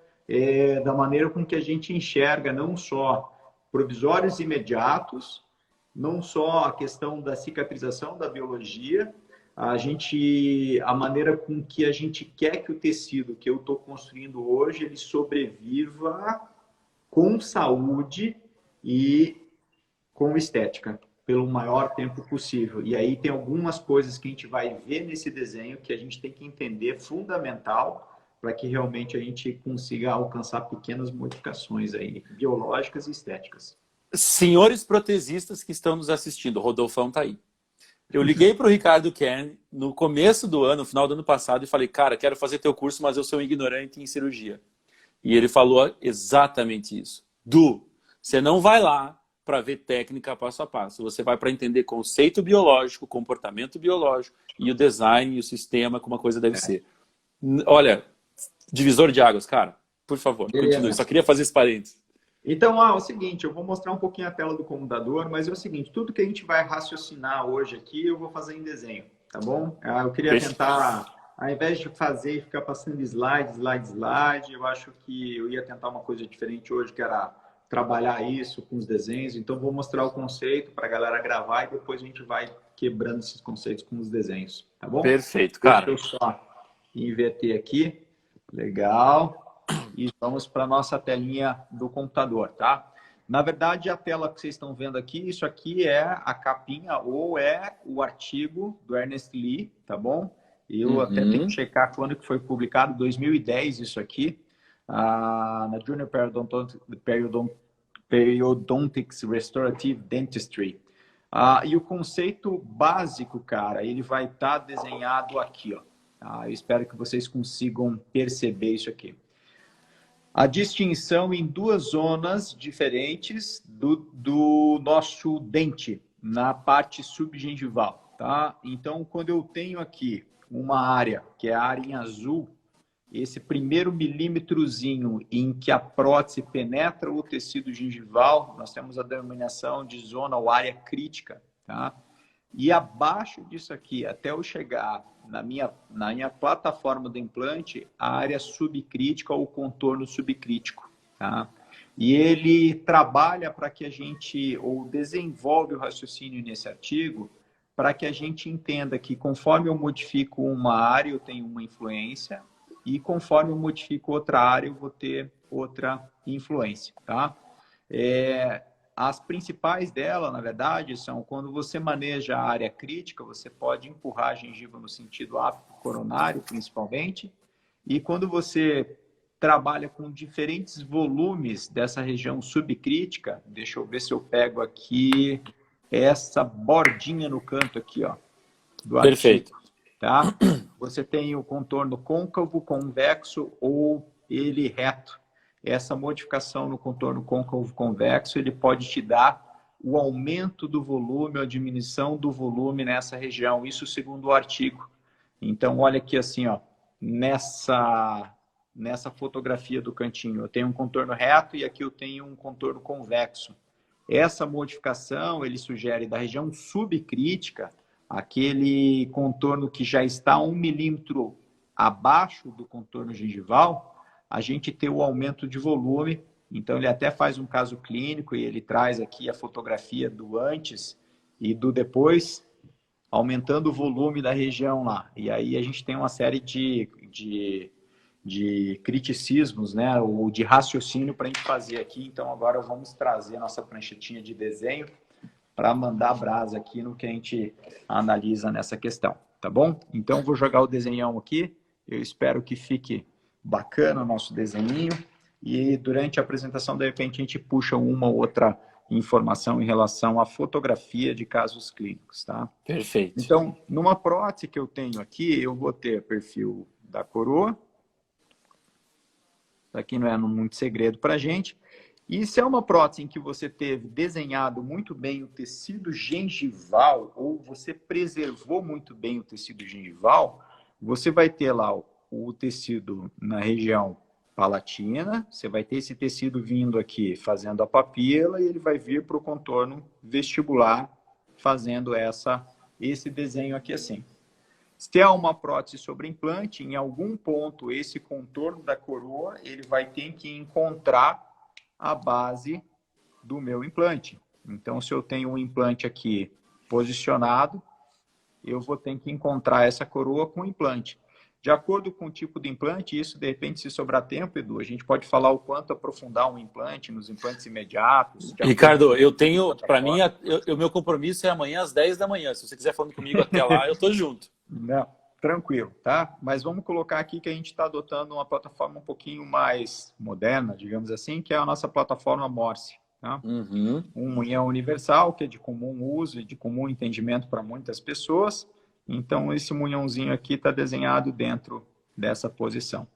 da maneira com que a gente enxerga não só provisórios imediatos, não só a questão da cicatrização da biologia, a maneira com que a gente quer que o tecido que eu estou construindo hoje ele sobreviva com saúde e com estética pelo maior tempo possível. E aí tem algumas coisas que a gente vai ver nesse desenho que a gente tem que entender, fundamental, para que realmente a gente consiga alcançar pequenas modificações aí, biológicas e estéticas. Senhores protesistas que estão nos assistindo, o Rodolfão está aí. Eu liguei para o Ricardo Kern no começo do ano, no final do ano passado, e falei, cara, quero fazer teu curso, mas eu sou um ignorante em cirurgia. E ele falou exatamente isso. Você não vai lá para ver técnica passo a passo. Você vai para entender conceito biológico, comportamento biológico e o design e o sistema como a coisa deve ser. Olha, divisor de águas, cara. Por favor, continue. Só queria fazer esse parênteses. Então, é o seguinte, eu vou mostrar um pouquinho a tela do computador, mas é o seguinte, tudo que a gente vai raciocinar hoje aqui, eu vou fazer em desenho, tá bom? Eu queria tentar, ao invés de fazer e ficar passando slide, eu acho que eu ia tentar uma coisa diferente hoje, que era trabalhar isso com os desenhos. Então, vou mostrar o conceito para a galera gravar e depois a gente vai quebrando esses conceitos com os desenhos, tá bom? Perfeito, cara. Deixa eu só inverter aqui. Legal. E vamos para a nossa telinha do computador, tá? Na verdade, a tela que vocês estão vendo aqui, isso aqui é a capinha ou é o artigo do Ernest Lee, tá bom? Eu até tenho que checar quando que foi publicado, 2010 isso aqui, na Junior Periodontics Restorative Dentistry. E o conceito básico, cara, ele vai estar desenhado aqui, ó. Tá? Eu espero que vocês consigam perceber isso aqui. A distinção em duas zonas diferentes do nosso dente, na parte subgengival. Tá? Então, quando eu tenho aqui uma área, que é a área em azul, esse primeiro milímetrozinho em que a prótese penetra o tecido gengival, nós temos a denominação de zona ou área crítica. Tá? E abaixo disso aqui, até eu chegar na minha plataforma do implante, a área subcrítica ou contorno subcrítico. Tá? E ele trabalha para que a gente, ou desenvolve o raciocínio nesse artigo, para que a gente entenda que conforme eu modifico uma área, eu tenho uma influência, e conforme eu modifico outra área, eu vou ter outra influência. Tá? As principais dela, na verdade, são quando você maneja a área crítica, você pode empurrar a gengiva no sentido coronário, principalmente, e quando você trabalha com diferentes volumes dessa região subcrítica, deixa eu ver se eu pego aqui essa bordinha no canto aqui, ó, do artigo. Perfeito. Tá? Você tem o contorno côncavo, convexo ou ele reto. Essa modificação no contorno côncavo convexo, ele pode te dar o aumento do volume, a diminuição do volume nessa região, isso segundo o artigo. Então, olha aqui assim, ó, nessa fotografia do cantinho, eu tenho um contorno reto e aqui eu tenho um contorno convexo. Essa modificação, ele sugere da região subcrítica, aquele contorno que já está 1 milímetro abaixo do contorno gengival, a gente ter o aumento de volume. Então, ele até faz um caso clínico e ele traz aqui a fotografia do antes e do depois, aumentando o volume da região lá. E aí a gente tem uma série de criticismos, né, ou de raciocínio para a gente fazer aqui. Então, agora vamos trazer a nossa pranchetinha de desenho para mandar brasa aqui no que a gente analisa nessa questão, tá bom? Então, vou jogar o desenhão aqui. Eu espero que fique bacana o nosso desenho. E durante a apresentação, de repente, a gente puxa uma ou outra informação em relação à fotografia de casos clínicos, tá? Perfeito. Então, numa prótese que eu tenho aqui, eu vou ter perfil da coroa. Aqui não é muito segredo para a gente. E se é uma prótese em que você teve desenhado muito bem o tecido gengival, ou você preservou muito bem o tecido gengival, você vai ter lá o tecido na região palatina, você vai ter esse tecido vindo aqui fazendo a papila e ele vai vir para o contorno vestibular fazendo esse desenho aqui assim. Se é uma prótese sobre implante, em algum ponto esse contorno da coroa ele vai ter que encontrar a base do meu implante. Então, se eu tenho um implante aqui posicionado, eu vou ter que encontrar essa coroa com o implante. De acordo com o tipo de implante, isso de repente, se sobrar tempo, Edu, a gente pode falar o quanto aprofundar um implante nos implantes imediatos. Ricardo, eu tenho, para mim, o meu compromisso é amanhã às 10 da manhã. Se você quiser falar comigo até lá, eu estou junto. Não, tranquilo, tá? Mas vamos colocar aqui que a gente está adotando uma plataforma um pouquinho mais moderna, digamos assim, que é a nossa plataforma Morse. Tá? Uhum. Um munhão universal, que é de comum uso e de comum entendimento para muitas pessoas. Então, esse munhãozinho aqui está desenhado dentro dessa posição.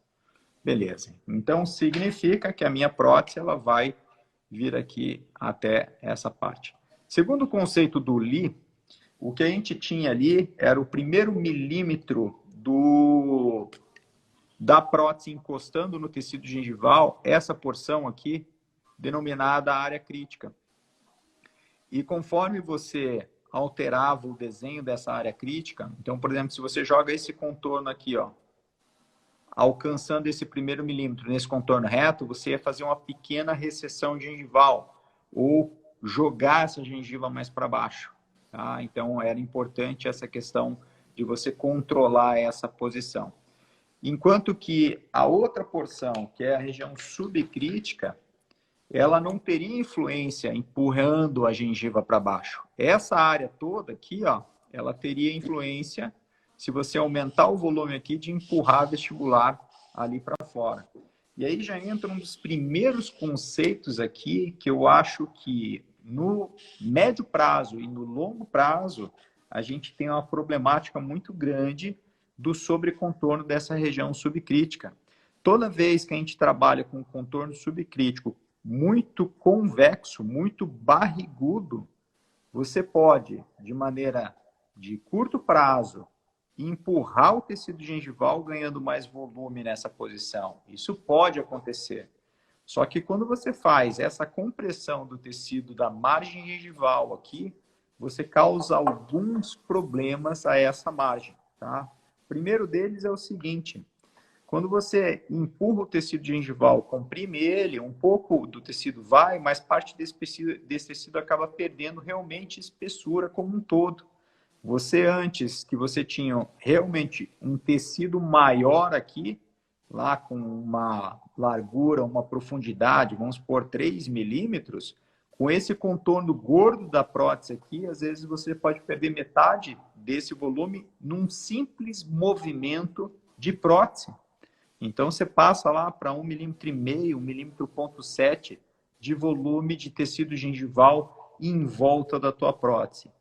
Beleza. Então, significa que a minha prótese ela vai vir aqui até essa parte. Segundo o conceito do Lee, o que a gente tinha ali era o primeiro milímetro da prótese encostando no tecido gengival, essa porção aqui, denominada área crítica. E conforme você alterava o desenho dessa área crítica, então, por exemplo, se você joga esse contorno aqui, ó, alcançando esse primeiro milímetro nesse contorno reto, você ia fazer uma pequena recessão gengival ou jogar essa gengiva mais para baixo. Tá? Então, era importante essa questão de você controlar essa posição. Enquanto que a outra porção, que é a região subcrítica, ela não teria influência empurrando a gengiva para baixo. Essa área toda aqui, ó, ela teria influência, se você aumentar o volume aqui, de empurrar vestibular ali para fora. E aí já entra um dos primeiros conceitos aqui, que eu acho que no médio prazo e no longo prazo, a gente tem uma problemática muito grande do sobrecontorno dessa região subcrítica. Toda vez que a gente trabalha com contorno subcrítico muito convexo, muito barrigudo, você pode, de maneira de curto prazo, empurrar o tecido gengival ganhando mais volume nessa posição. Isso pode acontecer. Só que quando você faz essa compressão do tecido da margem gengival aqui, você causa alguns problemas a essa margem, tá? O primeiro deles é o seguinte: quando você empurra o tecido gengival, comprime ele, um pouco do tecido vai, mas parte desse tecido acaba perdendo realmente espessura como um todo. Você, antes que você tinha realmente um tecido maior aqui, lá com uma largura, uma profundidade, vamos supor 3 milímetros, com esse contorno gordo da prótese aqui, às vezes você pode perder metade desse volume num simples movimento de prótese. Então, você passa lá para 1,5 milímetro, 1,5 milímetro, 1,7 de volume de tecido gengival em volta da tua prótese.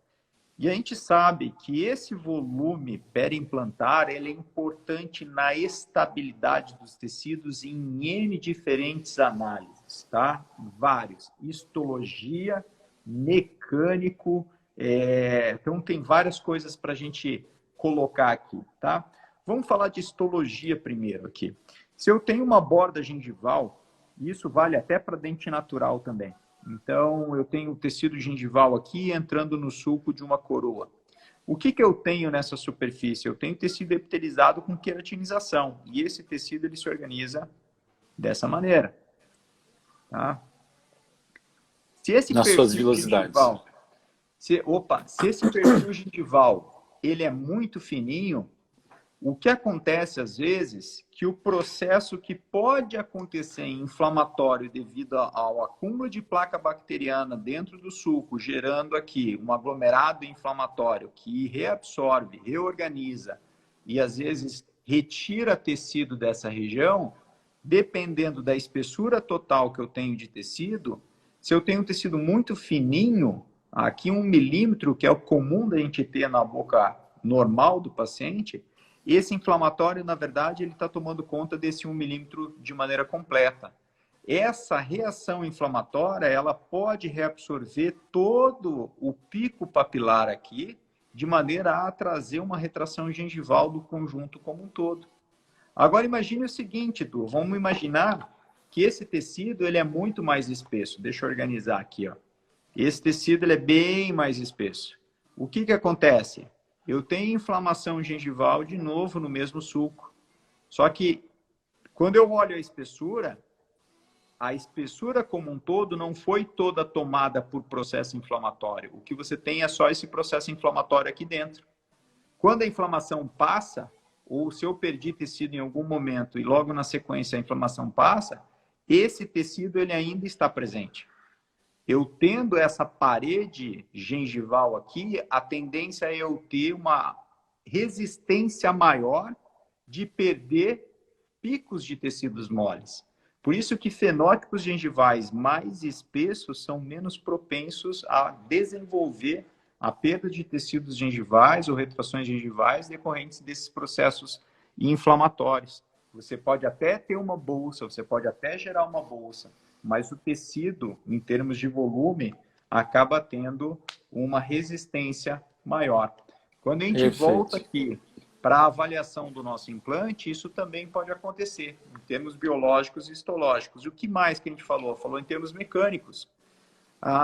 E a gente sabe que esse volume periimplantar ele é importante na estabilidade dos tecidos em N diferentes análises, tá? Vários. Histologia, mecânico, então tem várias coisas para a gente colocar aqui, tá? Vamos falar de histologia primeiro aqui. Se eu tenho uma borda gengival, isso vale até para dente natural também. Então, eu tenho o tecido gengival aqui entrando no sulco de uma coroa. O que eu tenho nessa superfície? Eu tenho tecido epitelizado com queratinização. E esse tecido ele se organiza dessa maneira. Tá? Se esse Nas suas vilosidades. Gengival, se esse perfil gengival ele é muito fininho, o que acontece, às vezes, que o processo que pode acontecer inflamatório devido ao acúmulo de placa bacteriana dentro do sulco, gerando aqui um aglomerado inflamatório que reabsorve, reorganiza e, às vezes, retira tecido dessa região, dependendo da espessura total que eu tenho de tecido, se eu tenho um tecido muito fininho, aqui 1 milímetro, que é o comum da gente ter na boca normal do paciente, esse inflamatório, na verdade, ele está tomando conta desse 1 milímetro de maneira completa. Essa reação inflamatória, ela pode reabsorver todo o pico papilar aqui, de maneira a trazer uma retração gengival do conjunto como um todo. Agora, imagine o seguinte, Du, vamos imaginar que esse tecido ele é muito mais espesso. Deixa eu organizar aqui, ó. Esse tecido ele é bem mais espesso. O que acontece? Eu tenho inflamação gengival de novo no mesmo sulco. Só que, quando eu olho a espessura como um todo não foi toda tomada por processo inflamatório. O que você tem é só esse processo inflamatório aqui dentro. Quando a inflamação passa, ou se eu perdi tecido em algum momento e logo na sequência a inflamação passa, esse tecido ele ainda está presente. Eu tendo essa parede gengival aqui, a tendência é eu ter uma resistência maior de perder picos de tecidos moles. Por isso que fenótipos gengivais mais espessos são menos propensos a desenvolver a perda de tecidos gengivais ou retrações gengivais decorrentes desses processos inflamatórios. Você pode até ter uma bolsa, você pode até gerar uma bolsa, mas o tecido, em termos de volume, acaba tendo uma resistência maior. Quando a gente volta aqui para a avaliação do nosso implante, isso também pode acontecer, em termos biológicos e histológicos. E o que mais que a gente falou? Falou em termos mecânicos.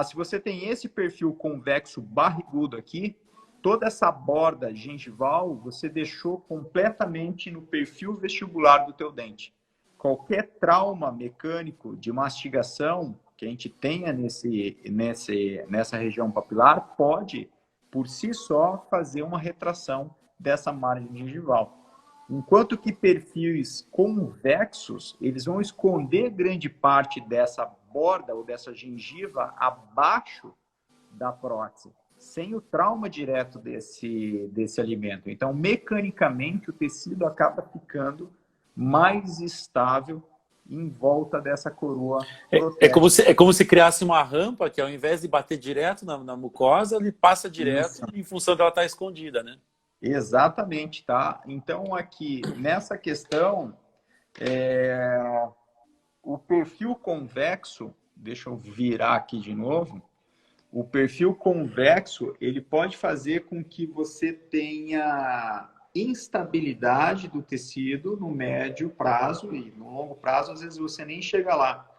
Se você tem esse perfil convexo barrigudo aqui, toda essa borda gengival, você deixou completamente no perfil vestibular do teu dente. Qualquer trauma mecânico de mastigação que a gente tenha nessa região papilar pode, por si só, fazer uma retração dessa margem gengival. Enquanto que perfis convexos, eles vão esconder grande parte dessa borda ou dessa gengiva abaixo da prótese, sem o trauma direto desse alimento. Então, mecanicamente, o tecido acaba ficando mais estável em volta dessa coroa protética. É como se criasse uma rampa que, ao invés de bater direto na mucosa, ele passa direto em função dela estar escondida, né? Exatamente, tá? Então, aqui, nessa questão, o perfil convexo, deixa eu virar aqui de novo, o perfil convexo, ele pode fazer com que você tenha instabilidade do tecido no médio prazo e no longo prazo, às vezes você nem chega lá.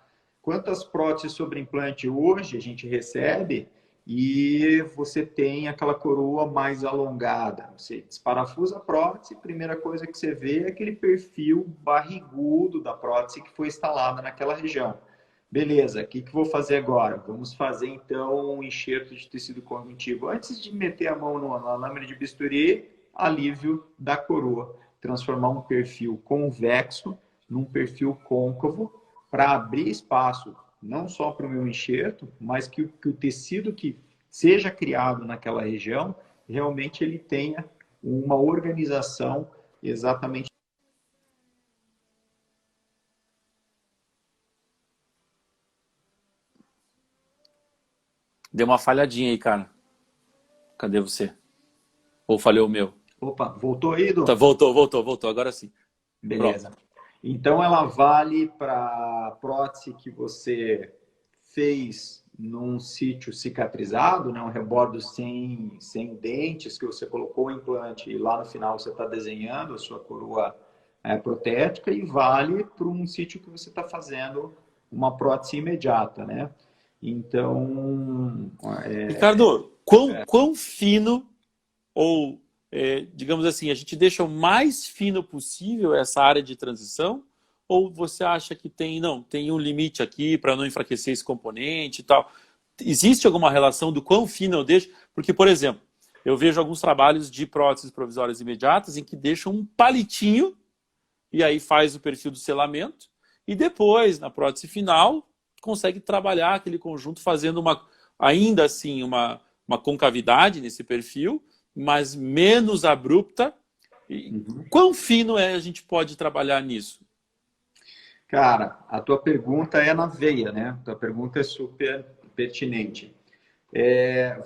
Quantas próteses sobre implante hoje a gente recebe e você tem aquela coroa mais alongada? Você desparafusa a prótese, a primeira coisa que você vê é aquele perfil barrigudo da prótese que foi instalada naquela região. Beleza, o que vou fazer agora? Vamos fazer então um enxerto de tecido conjuntivo. Antes de meter a mão na lâmina de bisturi, alívio da coroa. Transformar um perfil convexo num perfil côncavo para abrir espaço não só para o meu enxerto, mas que o tecido que seja criado naquela região realmente ele tenha uma organização exatamente. Deu uma falhadinha aí, cara. Cadê você? Ou falhou o meu? Opa, voltou aí, Tá, Edu? voltou. Agora sim. Beleza. Pronto. Então, ela vale para prótese que você fez num sítio cicatrizado, né? Um rebordo sem dentes, que você colocou o implante e lá no final você está desenhando a sua coroa protética, e vale para um sítio que você está fazendo uma prótese imediata, né? Então, Ricardo, quão fino, ou, digamos assim, a gente deixa o mais fino possível essa área de transição? Ou você acha que tem um limite aqui para não enfraquecer esse componente e tal? Existe alguma relação do quão fino eu deixo? Porque, por exemplo, eu vejo alguns trabalhos de próteses provisórias imediatas em que deixam um palitinho e aí faz o perfil do selamento e depois, na prótese final, consegue trabalhar aquele conjunto fazendo ainda assim uma concavidade nesse perfil, mas menos abrupta. E quão fino a gente pode trabalhar nisso? cara, a tua pergunta é na veia, né? A tua pergunta é super pertinente.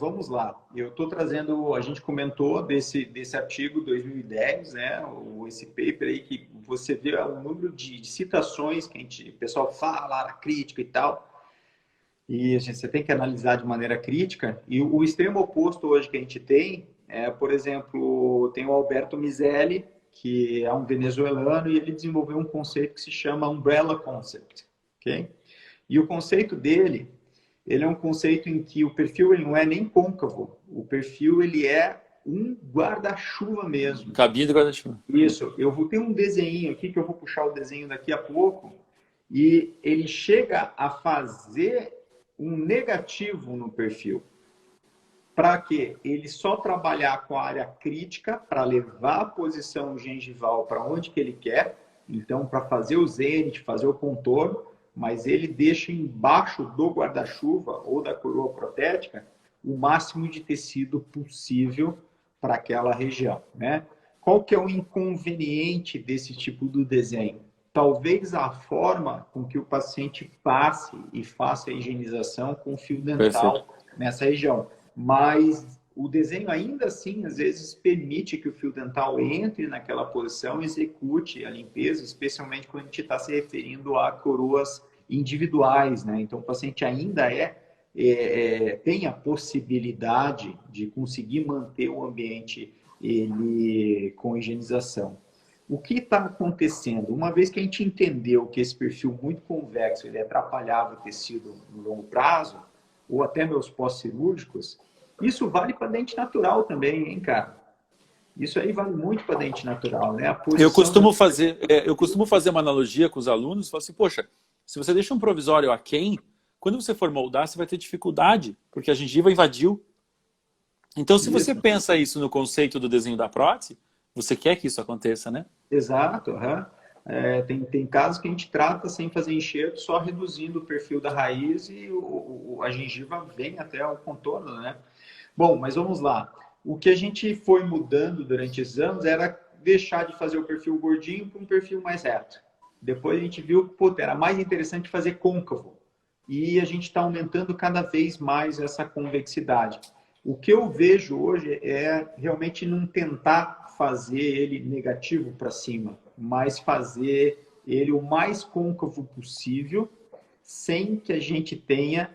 Vamos lá. Eu estou trazendo, a gente comentou desse artigo 2010, né? Esse paper aí que você vê o número de citações que o pessoal fala, a crítica e tal. E você tem que analisar de maneira crítica. E o extremo oposto hoje que a gente tem por exemplo, tem o Alberto Mizelli, que é um venezuelano, e ele desenvolveu um conceito que se chama Umbrella Concept. Okay? E o conceito dele, ele é um conceito em que o perfil ele não é nem côncavo, o perfil ele é um guarda-chuva mesmo. Cabine do guarda-chuva. Isso. Eu vou ter um desenho aqui, que eu vou puxar o desenho daqui a pouco, e ele chega a fazer um negativo no perfil. Para quê? Ele só trabalhar com a área crítica para levar a posição gengival para onde que ele quer, então para fazer o zênite, fazer o contorno, mas ele deixa embaixo do guarda-chuva ou da coroa protética o máximo de tecido possível para aquela região, né? Qual que é o inconveniente desse tipo de desenho? Talvez a forma com que o paciente passe e faça a higienização com fio dental nessa região. Mas o desenho ainda assim, às vezes, permite que o fio dental entre naquela posição e execute a limpeza, especialmente quando a gente está se referindo a coroas individuais, né? Então, o paciente ainda tem a possibilidade de conseguir manter o ambiente com higienização. O que está acontecendo? Uma vez que a gente entendeu que esse perfil muito convexo ele atrapalhava o tecido no longo prazo, ou até meus pós-cirúrgicos, isso vale para dente natural também, hein, cara? Isso aí vale muito para dente natural, né? Eu costumo fazer uma analogia com os alunos, falo assim, poxa, se você deixa um provisório aquém, quando você for moldar, você vai ter dificuldade, porque a gengiva invadiu. Então, se você pensa isso no conceito do desenho da prótese, você quer que isso aconteça, né? Exato. Uhum. Tem casos que a gente trata sem fazer enxerto, só reduzindo o perfil da raiz e a gengiva vem até o contorno, né? Bom, mas vamos lá. O que a gente foi mudando durante esses anos era deixar de fazer o perfil gordinho para um perfil mais reto. Depois a gente viu que era mais interessante fazer côncavo. E a gente está aumentando cada vez mais essa convexidade. O que eu vejo hoje é realmente não tentar fazer ele negativo para cima, mas fazer ele o mais côncavo possível, sem que a gente tenha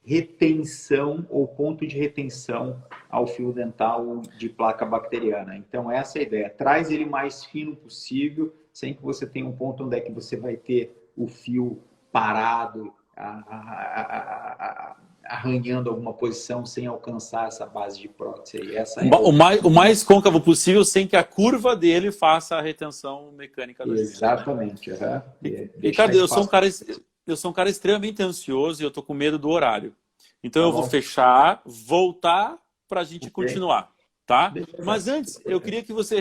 retenção ou ponto de retenção ao fio dental de placa bacteriana. Então, essa é a ideia. Traz ele mais fino possível, sem que você tenha um ponto onde é que você vai ter o fio parado, arranhando alguma posição sem alcançar essa base de prótese. E essa é o mais côncavo possível, sem que a curva dele faça a retenção mecânica da gente. Exatamente. Uhum. Ricardo, eu sou um cara extremamente ansioso e eu tô com medo do horário. Então eu vou fechar, voltar para a gente continuar, tá? Mas antes, eu queria que você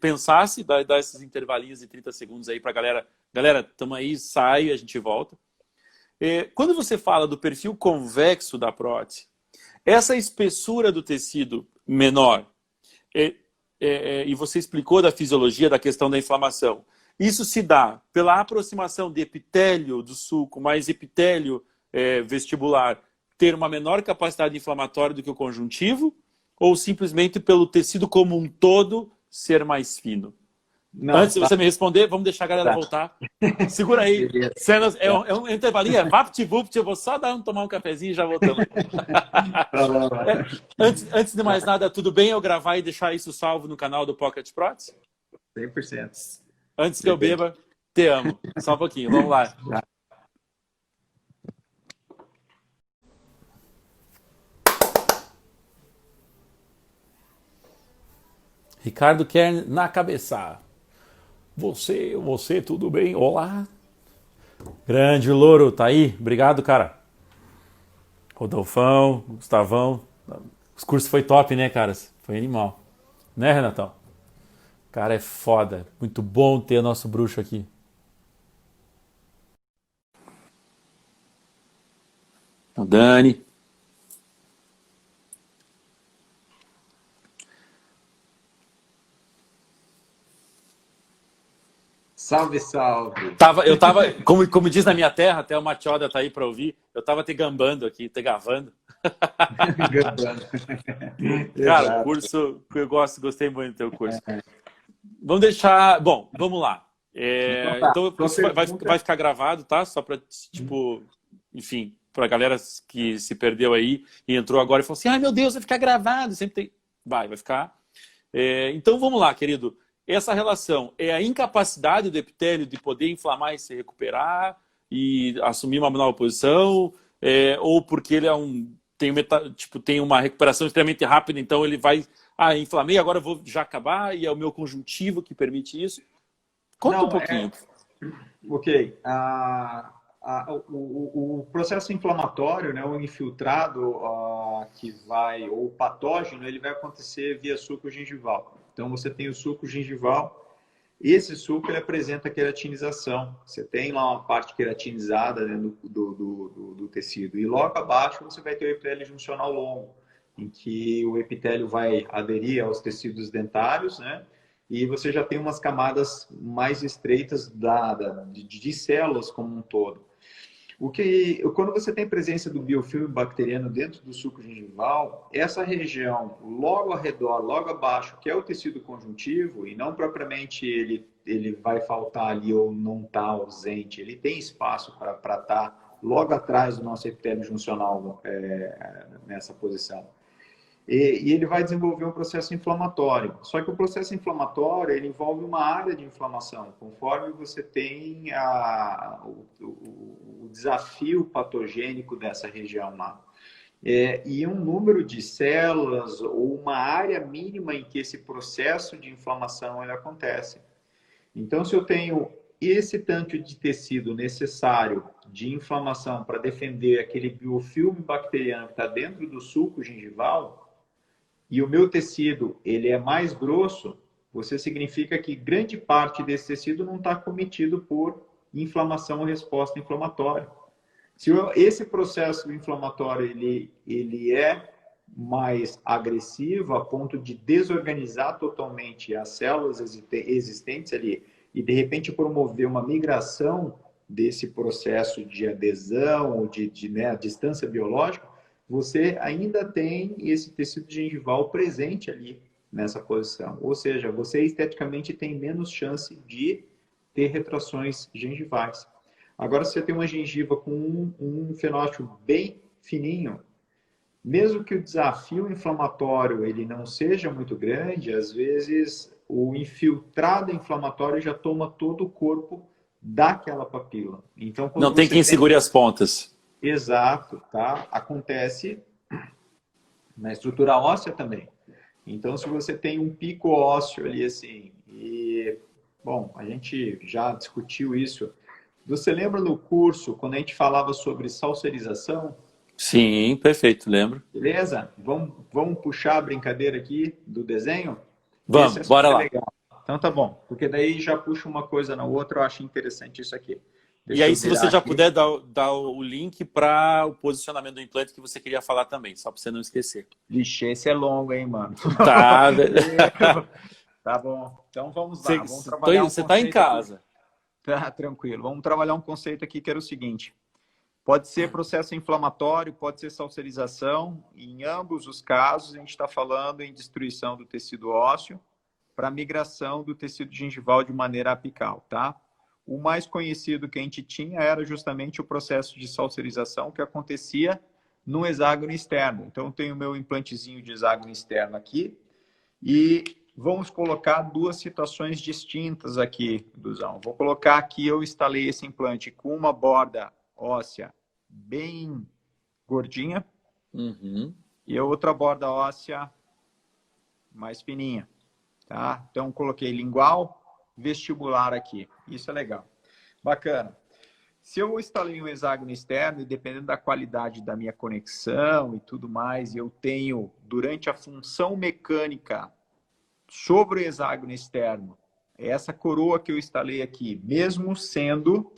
pensasse, dar esses intervalinhos de 30 segundos aí para a galera. Galera, tamo aí, sai, a gente volta. Quando você fala do perfil convexo da prótese, essa espessura do tecido menor, e você explicou da fisiologia, da questão da inflamação, isso se dá pela aproximação de epitélio do sulco mais epitélio vestibular ter uma menor capacidade inflamatória do que o conjuntivo, ou simplesmente pelo tecido como um todo ser mais fino? Não, antes de você me responder, vamos deixar a galera voltar. Segura aí. Cenas, é um intervalinho, vapt-vupt, eu vou só tomar um cafezinho e já voltamos. Antes de mais nada, tudo bem eu gravar e deixar isso salvo no canal do Pocket Prots? 100%. Antes que eu beba, te amo. Só um pouquinho, vamos lá. Ricardo Kern na cabeça. Você, tudo bem? Olá. Grande Louro, tá aí? Obrigado, cara. Rodolfão, Gustavão. Os cursos foi top, né, caras? Foi animal. Né, Renatão? Cara, é foda. Muito bom ter nosso bruxo aqui. O Dani. Salve, salve. Eu tava, como diz na minha terra, até o Matioda tá aí para ouvir, eu tava te gambando aqui, te gavando. Cara, o curso, eu gostei muito do teu curso. Vamos deixar... Bom, vamos lá. Então vai ficar gravado, tá? Só para, tipo, enfim, para a galera que se perdeu aí e entrou agora e falou assim, ai meu Deus, vai ficar gravado. Sempre tem... Vai ficar. Então vamos lá, querido. Essa relação é a incapacidade do epitélio de poder inflamar e se recuperar e assumir uma nova posição, ou porque ele tem uma recuperação extremamente rápida, então ele vai, inflamei, agora eu vou já acabar, e é o meu conjuntivo que permite isso. Conta um pouquinho. Ok. O processo inflamatório, né, o infiltrado ou o patógeno, ele vai acontecer via suco gengival. Então, você tem o suco gengival. Esse suco ele apresenta queratinização. Você tem lá uma parte queratinizada dentro do tecido. E logo abaixo você vai ter o epitélio juncional longo, em que o epitélio vai aderir aos tecidos dentários, né? E você já tem umas camadas mais estreitas de células como um todo. Quando você tem presença do biofilme bacteriano dentro do suco gengival, essa região logo ao redor, logo abaixo, que é o tecido conjuntivo, e não propriamente ele vai faltar ali ou não está ausente, ele tem espaço para estar logo atrás do nosso epitélio juncional nessa posição. E ele vai desenvolver um processo inflamatório. Só que o processo inflamatório ele envolve uma área de inflamação, conforme você tem o desafio patogênico dessa região lá. E um número de células ou uma área mínima em que esse processo de inflamação ele acontece. Então, se eu tenho esse tanto de tecido necessário de inflamação para defender aquele biofilme bacteriano que está dentro do suco gengival, e o meu tecido ele é mais grosso, você significa que grande parte desse tecido não está cometido por inflamação ou resposta inflamatória. Se esse processo inflamatório ele é mais agressivo a ponto de desorganizar totalmente as células existentes ali e de repente promover uma migração desse processo de adesão ou de distância biológica, você ainda tem esse tecido gengival presente ali nessa posição. Ou seja, você esteticamente tem menos chance de ter retrações gengivais. Agora, se você tem uma gengiva com um fenótipo bem fininho, mesmo que o desafio inflamatório ele não seja muito grande, às vezes o infiltrado inflamatório já toma todo o corpo daquela papila. Então, quando Não tem você quem tem... segure as pontas. Exato, tá? Acontece na estrutura óssea também. Então, se você tem um pico ósseo ali assim, e, bom, a gente já discutiu isso. Você lembra no curso, quando a gente falava sobre salsarização? Sim, perfeito, lembro. Beleza? Vamos puxar a brincadeira aqui do desenho? Esse é Vamos, bora super lá. legal. Então tá bom, porque daí já puxa uma coisa na outra, eu acho interessante isso aqui. E Deixa aí, eu se você virar já aqui. puder dar o link para o posicionamento do implante que você queria falar também, só para você não esquecer. Vixe, esse é longo, hein, mano? Tá. Tá bom. Então vamos lá, vamos trabalhar um Você está em conceito aqui. casa. Tá, tranquilo. Vamos trabalhar um conceito aqui que era o seguinte. Pode ser processo inflamatório, pode ser salsarização. Em ambos os casos, a gente está falando em destruição do tecido ósseo para migração do tecido gengival de maneira apical, tá? O mais conhecido que a gente tinha era justamente o processo de salsarização que acontecia no hexágono externo. Então, eu tenho o meu implantezinho de hexágono externo aqui e vamos colocar duas situações distintas aqui, Duzão. Vou colocar aqui, eu instalei esse implante com uma borda óssea bem gordinha e a outra borda óssea mais fininha. Tá? Então, coloquei lingual, vestibular aqui. Isso é legal. Bacana. Se eu instalei um hexágono externo, e dependendo da qualidade da minha conexão e tudo mais, eu tenho, durante a função mecânica sobre o hexágono externo, essa coroa que eu instalei aqui, mesmo sendo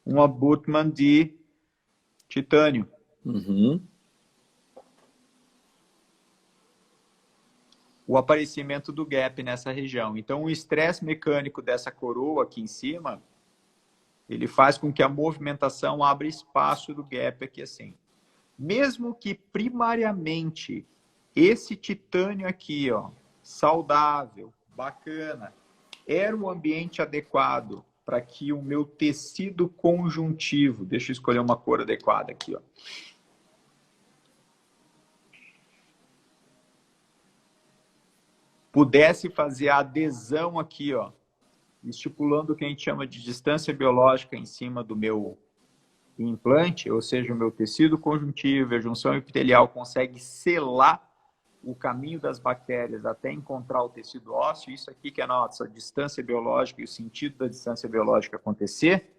um abutment de titânio. O aparecimento do gap nessa região. Então, o estresse mecânico dessa coroa aqui em cima, ele faz com que a movimentação abra espaço do gap aqui assim. Mesmo que primariamente esse titânio aqui, ó, saudável, bacana, era o ambiente adequado para que o meu tecido conjuntivo, deixa eu escolher uma cor adequada aqui, ó. Pudesse fazer a adesão aqui, ó, estipulando o que a gente chama de distância biológica em cima do meu implante, ou seja, o meu tecido conjuntivo, a junção epitelial consegue selar o caminho das bactérias até encontrar o tecido ósseo, isso aqui que é a nossa distância biológica e o sentido da distância biológica acontecer,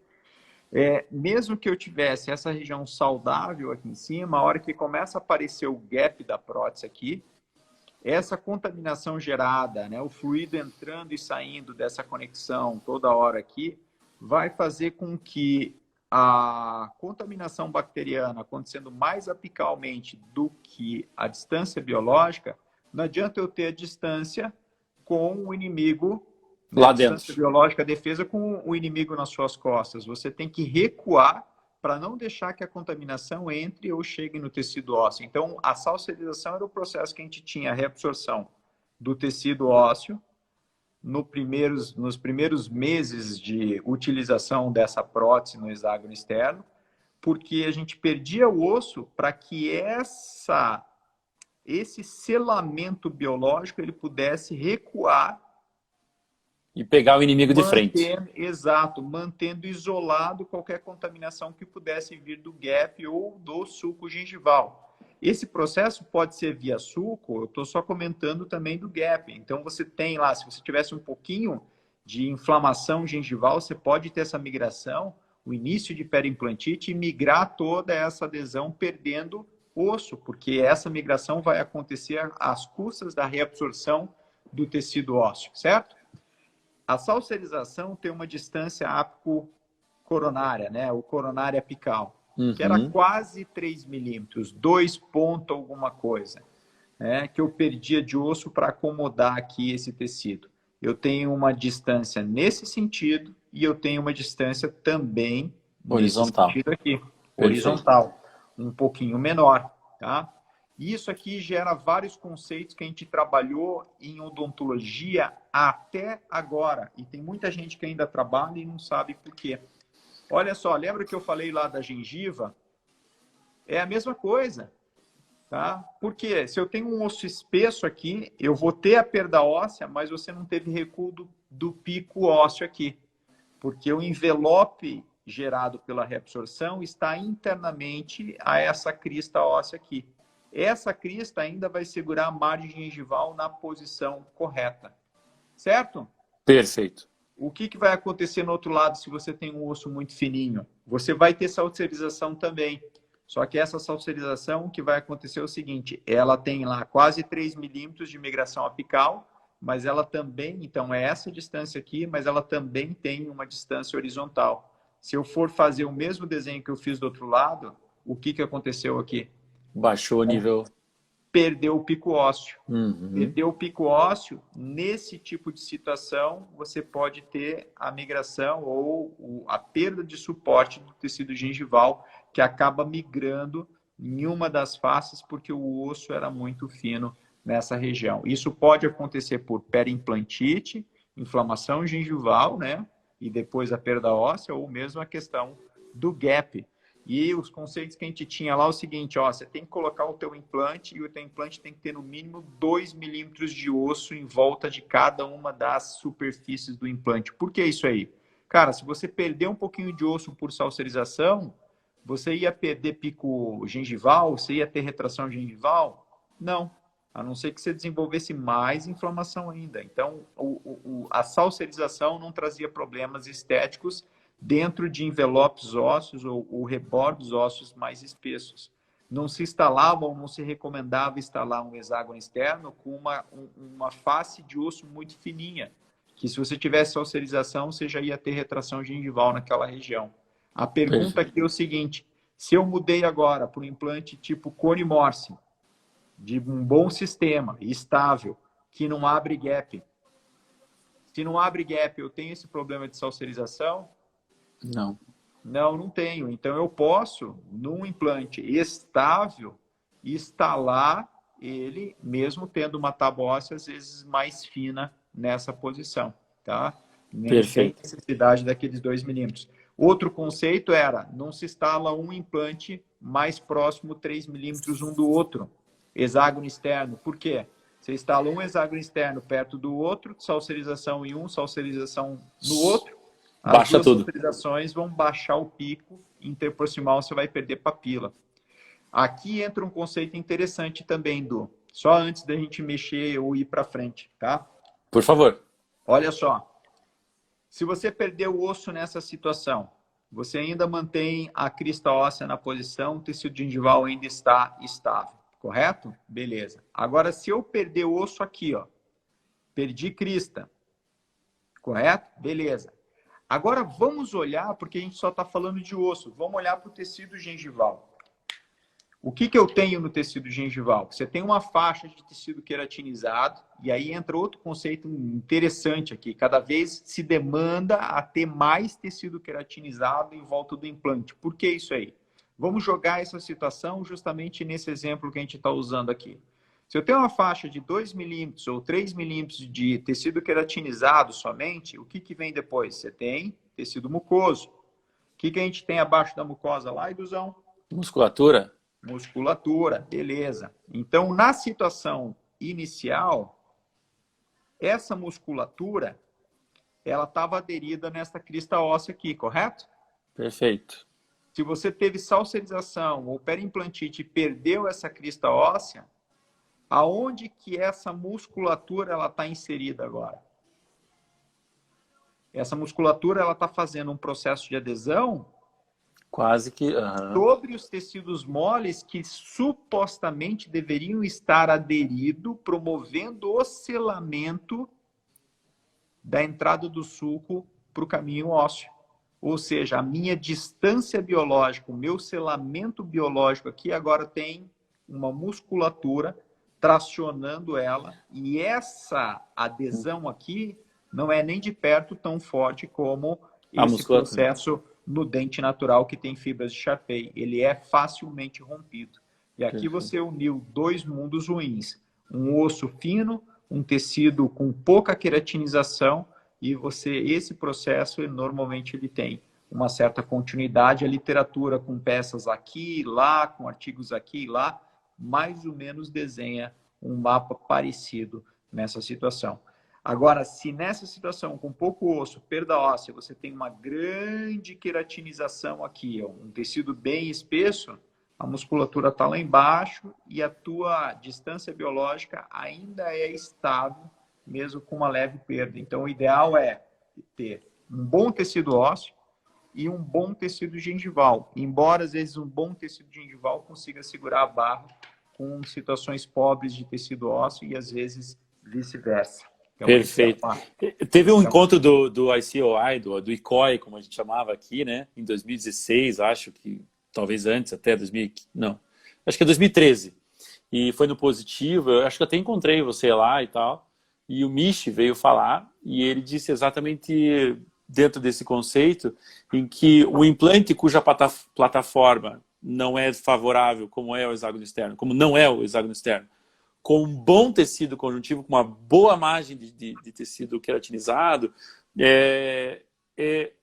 mesmo que eu tivesse essa região saudável aqui em cima, a hora que começa a aparecer o gap da prótese aqui, essa contaminação gerada, né, o fluido entrando e saindo dessa conexão toda hora aqui, vai fazer com que a contaminação bacteriana acontecendo mais apicalmente do que a distância biológica, não adianta eu ter a distância com o inimigo, né, Lá a distância dentro. biológica, a defesa com o inimigo nas suas costas. Você tem que recuar para não deixar que a contaminação entre ou chegue no tecido ósseo. Então, a salsarização era o processo que a gente tinha, a reabsorção do tecido ósseo nos primeiros meses de utilização dessa prótese no hexágono externo, porque a gente perdia o osso para que esse selamento biológico ele pudesse recuar E pegar o inimigo de frente. Exato, mantendo isolado qualquer contaminação que pudesse vir do gap ou do sulco gengival. Esse processo pode ser via sulco, eu estou só comentando também do gap. Então, você tem lá, se você tivesse um pouquinho de inflamação gengival, você pode ter essa migração, o início de periimplantite, e migrar toda essa adesão perdendo osso, porque essa migração vai acontecer às custas da reabsorção do tecido ósseo, certo? A salsarização tem uma distância apico-coronária, né? O coronária apical, que era quase 3 milímetros, 2 ponto alguma coisa, né? Que eu perdia de osso para acomodar aqui esse tecido. Eu tenho uma distância nesse sentido e eu tenho uma distância também Horizontal. nesse sentido aqui, Perfeito. horizontal, um pouquinho menor, tá? E isso aqui gera vários conceitos que a gente trabalhou em odontologia até agora. E tem muita gente que ainda trabalha e não sabe por quê. Olha só, lembra que eu falei lá da gengiva? É a mesma coisa, tá? Porque se eu tenho um osso espesso aqui, eu vou ter a perda óssea, mas você não teve recuo do pico ósseo aqui. Porque o envelope gerado pela reabsorção está internamente a essa crista óssea aqui. Essa crista ainda vai segurar a margem gengival na posição correta. Certo? Perfeito. O que vai acontecer no outro lado se você tem um osso muito fininho? Você vai ter salserização também. Só que essa salserização, o que vai acontecer é o seguinte, ela tem lá quase 3 milímetros de migração apical, mas ela também, então é essa distância aqui, mas ela também tem uma distância horizontal. Se eu for fazer o mesmo desenho que eu fiz do outro lado, o que aconteceu aqui? Baixou o nível. Perdeu o pico ósseo. Uhum. Perdeu o pico ósseo, nesse tipo de situação, você pode ter a migração ou a perda de suporte do tecido gengival, que acaba migrando em uma das faces, porque o osso era muito fino nessa região. Isso pode acontecer por periimplantite, inflamação gengival, né? E depois a perda óssea, ou mesmo a questão do gap. E os conceitos que a gente tinha lá é o seguinte, ó, você tem que colocar o teu implante e o teu implante tem que ter no mínimo 2 milímetros de osso em volta de cada uma das superfícies do implante. Por que isso aí? Cara, se você perder um pouquinho de osso por salserização, você ia perder pico gengival, você ia ter retração gengival? Não, a não ser que você desenvolvesse mais inflamação ainda. Então, a salserização não trazia problemas estéticos dentro de envelopes ósseos ou rebordos ósseos mais espessos. Não se instalava ou não se recomendava instalar um hexágono externo com uma face de osso muito fininha, que se você tivesse salserização, você já ia ter retração gengival naquela região. A pergunta aqui é o seguinte, se eu mudei agora para um implante tipo Cone Morse, de um bom sistema, estável, que não abre gap, se não abre gap, eu tenho esse problema de salserização? Não. Não tenho. Então, eu posso, num implante estável, instalar ele, mesmo tendo uma tábua óssea, às vezes, mais fina nessa posição, tá? Nem sem necessidade daqueles 2 milímetros. Outro conceito era, não se instala um implante mais próximo 3 milímetros um do outro, hexágono externo. Por quê? Você instala um hexágono externo perto do outro, salserização em um, salserização no outro, as duas salserizações vão baixar o pico interproximal, você vai perder papila. Aqui entra um conceito interessante também, Du. Só antes da gente mexer ou ir para frente, tá? Por favor. Olha só. Se você perder o osso nessa situação, você ainda mantém a crista óssea na posição, o tecido gengival ainda está estável, correto? Beleza. Agora, se eu perder o osso aqui, ó, perdi crista, correto? Beleza. Agora vamos olhar, porque a gente só está falando de osso, vamos olhar para o tecido gengival. O que eu tenho no tecido gengival? Você tem uma faixa de tecido queratinizado, e aí entra outro conceito interessante aqui. Cada vez se demanda a ter mais tecido queratinizado em volta do implante. Por que isso aí? Vamos jogar essa situação justamente nesse exemplo que a gente está usando aqui. Se eu tenho uma faixa de 2 milímetros ou 3 milímetros de tecido queratinizado somente, o que vem depois? Você tem tecido mucoso. O que a gente tem abaixo da mucosa lá, Iduzão? Musculatura. Musculatura, beleza. Então, na situação inicial, essa musculatura, ela estava aderida nessa crista óssea aqui, correto? Perfeito. Se você teve salserização ou periimplantite e perdeu essa crista óssea, aonde que essa musculatura ela está inserida agora? Essa musculatura ela está fazendo um processo de adesão quase que sobre os tecidos moles que supostamente deveriam estar aderidos, promovendo o selamento da entrada do sulco para o caminho ósseo. Ou seja, a minha distância biológica, o meu selamento biológico aqui agora tem uma musculatura tracionando ela, e essa adesão aqui não é nem de perto tão forte como esse processo no dente natural que tem fibras de Charpey. Ele é facilmente rompido. E aqui você uniu dois mundos ruins. Um osso fino, um tecido com pouca queratinização, e esse processo, normalmente, ele tem uma certa continuidade. A literatura com peças aqui e lá, com artigos aqui e lá, mais ou menos desenha um mapa parecido nessa situação. Agora, se nessa situação, com pouco osso, perda óssea, você tem uma grande queratinização aqui, um tecido bem espesso, a musculatura está lá embaixo e a tua distância biológica ainda é estável, mesmo com uma leve perda. Então, o ideal é ter um bom tecido ósseo e um bom tecido gengival. Embora, às vezes, um bom tecido gengival consiga segurar a barra com situações pobres de tecido ósseo e, às vezes, vice-versa. Então, Perfeito. Teve um encontro do ICOI, do ICOI, como a gente chamava aqui, né? Em 2016, acho que talvez antes, até 2015, não, acho que é 2013. E foi no Positivo, eu acho que até encontrei você lá e tal. E o Michi veio falar e ele disse exatamente dentro desse conceito em que o implante cuja plataforma não é favorável, como é o hexágono externo, como não é o hexágono externo, com um bom tecido conjuntivo, com uma boa margem de tecido queratinizado, é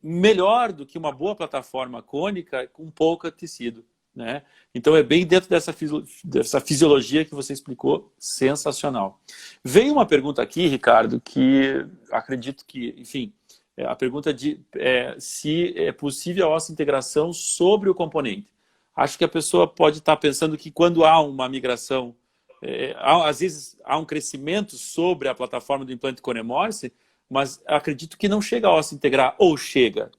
melhor do que uma boa plataforma cônica com pouco tecido, né? Então é bem dentro dessa fisiologia que você explicou, sensacional. Veio uma pergunta aqui, Ricardo, que acredito que, enfim, a pergunta se é possível a osseointegração sobre o componente. Acho que a pessoa pode estar pensando que quando há uma migração, às vezes há um crescimento sobre a plataforma do implante conemorse, mas acredito que não chega a osseointegrar, ou chega?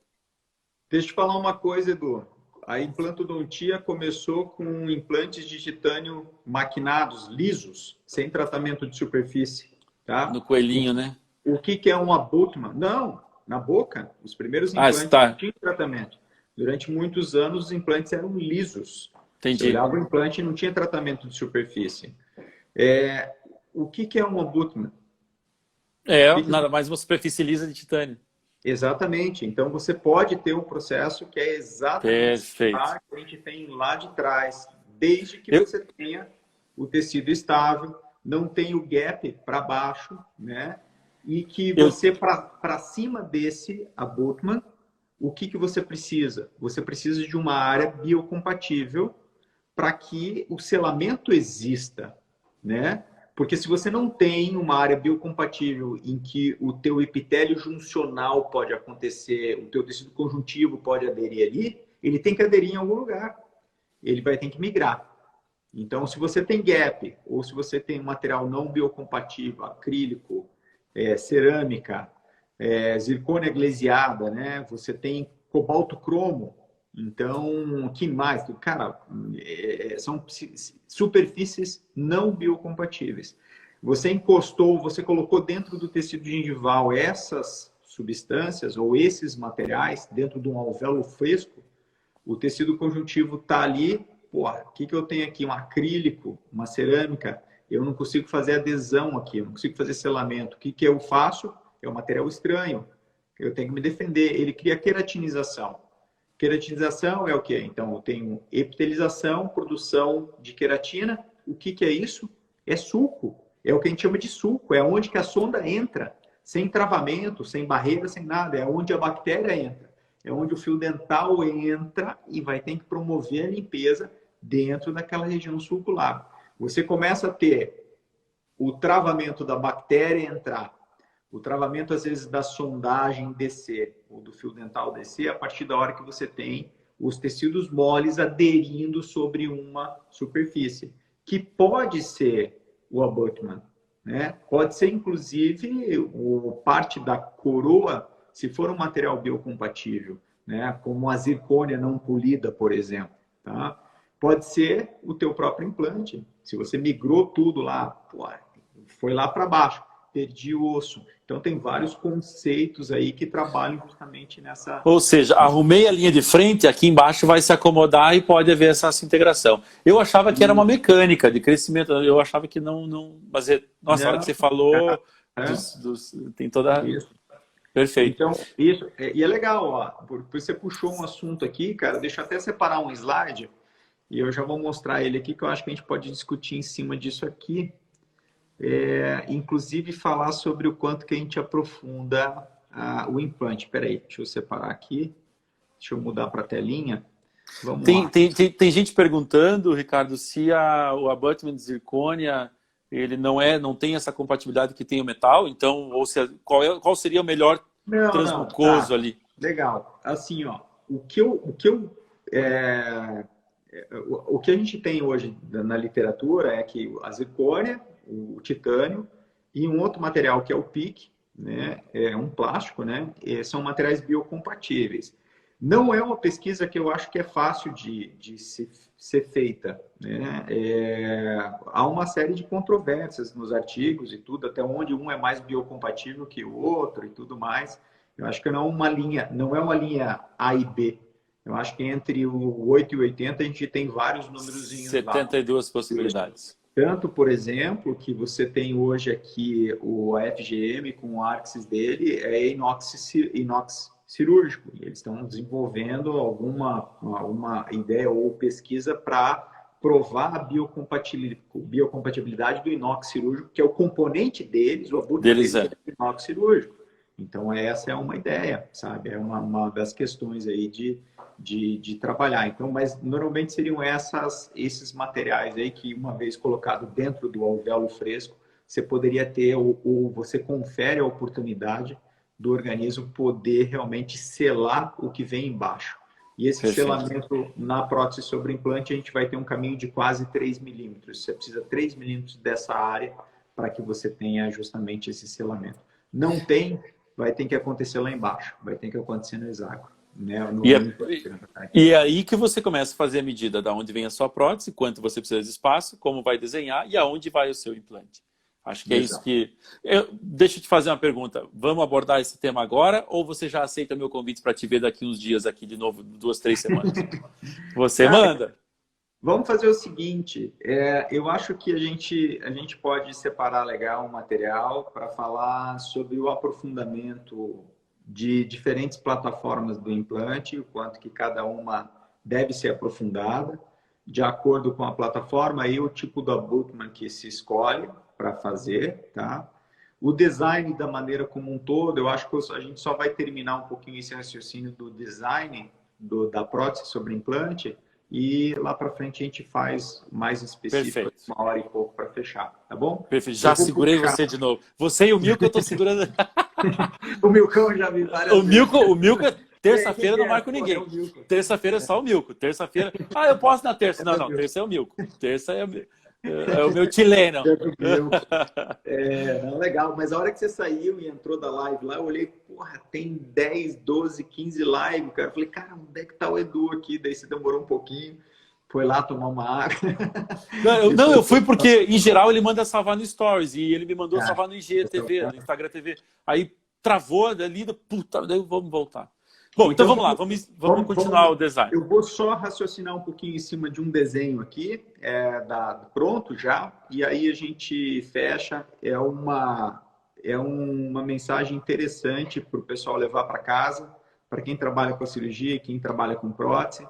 Deixa eu te falar uma coisa, Edu. A implantodontia começou com implantes de titânio maquinados, lisos, sem tratamento de superfície. Tá? No coelhinho, né? O que é um abutment? Não, na boca. Os primeiros implantes não tinham tratamento. Durante muitos anos, os implantes eram lisos. Entendi. Você olhava o implante e não tinha tratamento de superfície. O que é um abutment? Nada mais uma superfície lisa de titânio. Exatamente. Então, você pode ter um processo que é exatamente o que a gente tem lá de trás, desde que você tenha o tecido estável, não tenha o gap para baixo, né? E que você, para cima desse abutment, o que você precisa? Você precisa de uma área biocompatível para que o selamento exista, né? Porque se você não tem uma área biocompatível em que o teu epitélio juncional pode acontecer, o teu tecido conjuntivo pode aderir ali, ele tem que aderir em algum lugar. Ele vai ter que migrar. Então, se você tem gap, ou se você tem um material não biocompatível, acrílico, cerâmica, zircônia glesiada, né? Você tem cobalto cromo. Então, o que mais? Cara, são superfícies não biocompatíveis. Você encostou, você colocou dentro do tecido gengival essas substâncias ou esses materiais dentro de um alvéolo fresco, o tecido conjuntivo está ali. Pô, o que eu tenho aqui? Um acrílico, uma cerâmica. Eu não consigo fazer adesão aqui, eu não consigo fazer selamento. O que eu faço? É um material estranho. Eu tenho que me defender. Ele cria queratinização. Queratinização é o quê? Então, eu tenho epitelização, produção de queratina. O que é isso? É sulco. É o que a gente chama de sulco. É onde que a sonda entra, sem travamento, sem barreira, sem nada. É onde a bactéria entra. É onde o fio dental entra e vai ter que promover a limpeza dentro daquela região sulcular. Você começa a ter o travamento da bactéria entrar, o travamento, às vezes, da sondagem descer, ou do fio dental descer, a partir da hora que você tem os tecidos moles aderindo sobre uma superfície, que pode ser o abutment, né? Pode ser, inclusive, parte da coroa, se for um material biocompatível, né? Como a zircônia não polida, por exemplo. Tá? Pode ser o teu próprio implante. Se você migrou tudo lá, pô, foi lá para baixo, perdi o osso. Então, tem vários conceitos aí que trabalham justamente nessa... Ou seja, arrumei a linha de frente, aqui embaixo vai se acomodar e pode haver essa integração. Eu achava que era uma mecânica de crescimento, eu achava que não... Mas, nossa, a hora que você falou, tem toda... Isso. Perfeito. Então, isso. E é legal, ó, porque você puxou um assunto aqui, cara, deixa eu até separar um slide e eu já vou mostrar ele aqui, que eu acho que a gente pode discutir em cima disso aqui. Inclusive falar sobre o quanto que a gente aprofunda o implante. Espera aí, deixa eu separar aqui. Deixa eu mudar para a telinha. Vamos lá. Tem gente perguntando, Ricardo, se o abutment de zircônia ele não tem essa compatibilidade que tem o metal, então, ou se, qual seria o melhor transmucoso ali? Legal. Assim, ó, o que a gente tem hoje na literatura é que a zircônia, o titânio e um outro material que é o PIC, né, é um plástico, né, são materiais biocompatíveis. Não é uma pesquisa que eu acho que é fácil de ser feita, né? Há uma série de controvérsias nos artigos e tudo, até onde um é mais biocompatível que o outro e tudo mais. Eu acho que não é uma linha A e B. Eu acho que entre o 8 e o 80 a gente tem vários númerozinhos 72 lá. Possibilidades. Tanto, por exemplo, que você tem hoje aqui a FGM com o Arxis dele, é inox cirúrgico. E eles estão desenvolvendo alguma ideia ou pesquisa para provar a biocompatibilidade do inox cirúrgico, que é o componente deles, o abuso deles é inox cirúrgico. Então, essa é uma ideia, sabe? É uma das questões aí de trabalhar. Então, mas normalmente seriam esses materiais aí que, uma vez colocado dentro do alvéolo fresco, você poderia ter, ou você confere a oportunidade do organismo poder realmente selar o que vem embaixo. E esse selamento na prótese sobre implante, a gente vai ter um caminho de quase 3 milímetros. Você precisa 3 milímetros dessa área para que você tenha justamente esse selamento. Não tem, vai ter que acontecer lá embaixo, vai ter que acontecer no hexágono. Né? E é aí que você começa a fazer a medida de onde vem a sua prótese, quanto você precisa de espaço, como vai desenhar e aonde vai o seu implante. Acho que é isso que... Deixa eu te fazer uma pergunta. Vamos abordar esse tema agora ou você já aceita meu convite para te ver daqui uns dias aqui de novo, 2, 3 semanas? Você manda? Vamos fazer o seguinte. Eu acho que a gente pode separar legal um material para falar sobre o aprofundamento de diferentes plataformas do implante, o quanto que cada uma deve ser aprofundada, de acordo com a plataforma e o tipo do abutment que se escolhe para fazer, tá? O design da maneira como um todo, eu acho que a gente só vai terminar um pouquinho esse raciocínio do design da prótese sobre implante e lá para frente a gente faz mais específico, uma hora e pouco para fechar, tá bom? Perfeito, já segurei você de novo. Você e o Milko eu tô segurando. O Milkão já vi várias vezes. O Milko, terça-feira não marco ninguém. Terça-feira é só o Milko. Terça-feira, eu posso na terça. Não, terça é o Milko. Terça é o meu chileno. Não, legal, mas a hora que você saiu e entrou da live lá, eu olhei, porra, tem 10, 12, 15 lives, cara. Eu falei, cara, onde é que tá o Edu aqui? Daí você demorou um pouquinho, foi lá tomar uma água. Eu fui porque, em geral, ele manda salvar no Stories e ele me mandou salvar no IGTV, no Instagram TV. Aí travou ali, puta, daí vamos voltar. Bom, então vamos lá, vamos continuar o design. Eu vou só raciocinar um pouquinho em cima de um desenho aqui, pronto já, e aí a gente fecha. É uma mensagem interessante para o pessoal levar para casa, para quem trabalha com a cirurgia, quem trabalha com prótese,